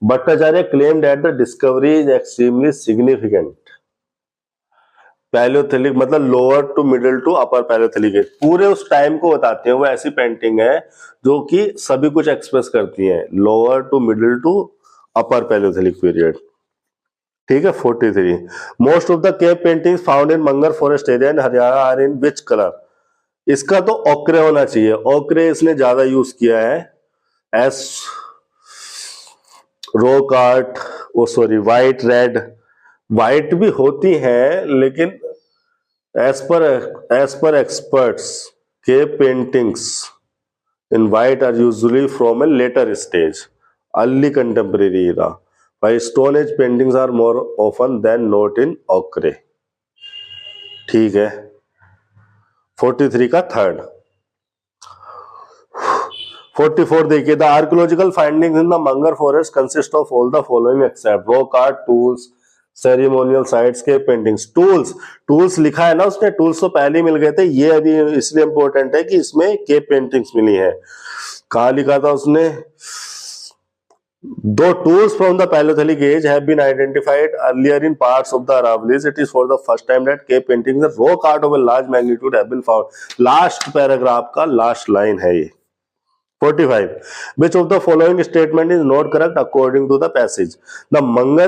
Bhattacharya claim that the discovery is extremely significant. Palaeolithic मतलब lower to middle to upper palaeolithic, पूरे उस टाइम को बताते हैं। वो ऐसी पेंटिंग है जो कि सभी कुछ एक्सप्रेस करती है, lower to middle to upper palaeolithic period. ठीक है। 43, most of the cave paintings found in Mangar forest area in Haryana are in which colour. इसका तो ओक्रे होना चाहिए, ओक्रे इसने ज्यादा यूज किया है। As rock art, oh sorry white red, white भी होती है लेकिन एज पर एक्सपर्ट्स के paintings in white are usually from a later stage, early contemporary era, while stone age paintings are more often than not in ochre। ठीक है। 43 का थर्ड। 44 देखिए, the archaeological findings in the Munger forest consist of all the following except rock art, tools, ceremonial sites के पेंटिंग्स। टूल्स लिखा है ना उसने, टूल्स तो पहले ही मिल गए थे, ये अभी इसलिए इंपॉर्टेंट है कि इसमें केव पेंटिंग्स मिली है। कहा लिखा था उसने, though tools from the Paleolithic age have been identified earlier in parts of the Aravallis, it is for the first time that cave paintings and rock art of a large magnitude have been found। Last paragraph का लास्ट लाइन है ये। 45, which of the following statement is not correct according to the passage? The Mangar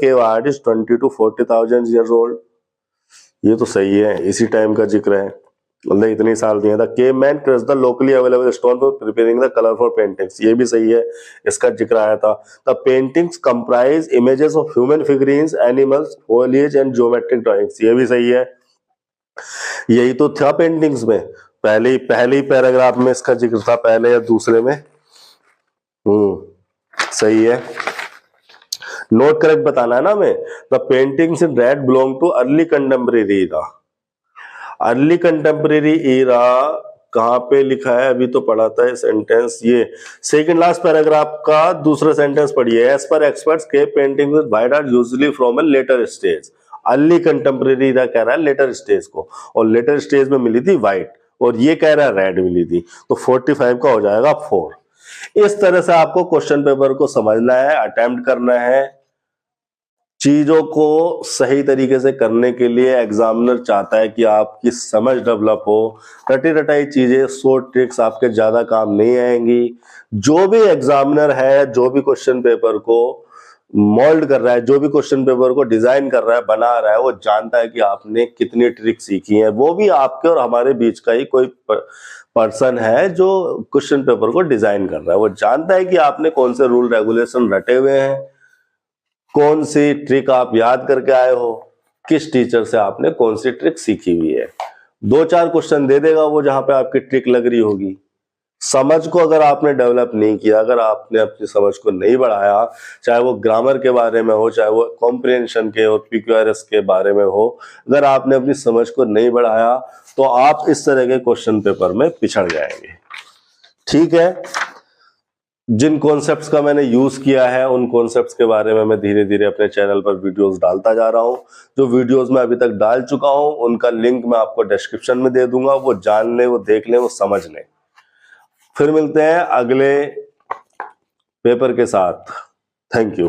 cave art is 20 to 40,000 years old। ये तो सही है, इसी टाइम का जिक्र है, मतलब इतनी साल दिए था। Cave man crush the locally available stone for preparing the colour for paintings, ये भी सही है, इसका जिक्र आया था। The paintings comprise images of human figurines, animals, foliage and geometric drawings, ये भी सही है। यही तो था पेंटिंग्स में, पहले ही पैराग्राफ में इसका जिक्र था, पहले या दूसरे में। सही है। नोट करेक्ट बताना है ना हमें। The paintings in red belong too early contemporary era. Early contemporary era कहां पे लिखा है, अभी तो पढ़ा था ये सेंटेंस, ये सेकंड लास्ट पैराग्राफ का दूसरा सेंटेंस पढ़िए। As per experts cave paintings with white are usually from a later stage. Early contemporary era कह रहा है लेटर स्टेज को, और लेटर स्टेज में मिली थी व्हाइट, और ये कह रहा है रेड मिली थी, तो 45 का हो जाएगा 4। इस तरह से आपको क्वेश्चन पेपर को समझना है, अटेम्प्ट करना है। चीजों को सही तरीके से करने के लिए एग्जामिनर चाहता है कि आपकी समझ डेवलप हो। रटी रटाई चीजें, शॉर्ट ट्रिक्स आपके ज्यादा काम नहीं आएंगी। जो भी एग्जामिनर है, जो भी क्वेश्चन पेपर को मोल्ड कर रहा है, जो भी क्वेश्चन पेपर को डिजाइन कर रहा है, बना रहा है, वो जानता है कि आपने कितनी ट्रिक सीखी है। वो भी आपके और हमारे बीच का ही कोई पर्सन है जो क्वेश्चन पेपर को डिजाइन कर रहा है। वो जानता है कि आपने कौन से रूल रेगुलेशन रटे हुए हैं, कौन सी ट्रिक आप याद करके आए हो, किस टीचर से आपने कौन सी ट्रिक सीखी हुई है। 2-4 क्वेश्चन दे देगा वो जहां पे आपकी ट्रिक लग रही होगी। समझ को अगर आपने डेवलप नहीं किया, अगर आपने अपनी समझ को नहीं बढ़ाया, चाहे वो ग्रामर के बारे में हो, चाहे वो कॉम्प्रिहेंशन के और PQRS के बारे में हो, अगर आपने अपनी समझ को नहीं बढ़ाया तो आप इस तरह के क्वेश्चन पेपर में पिछड़ जाएंगे। ठीक है। जिन कॉन्सेप्ट्स का मैंने यूज किया है, उन कॉन्सेप्ट्स के बारे में मैं धीरे धीरे अपने चैनल पर वीडियोस डालता जा रहा हूं। जो वीडियोस मैं अभी तक डाल चुका हूं उनका लिंक मैं आपको डिस्क्रिप्शन में दे दूंगा, वो जान लें, वो देख लें, वो समझ लें। फिर मिलते हैं अगले पेपर के साथ। Thank you.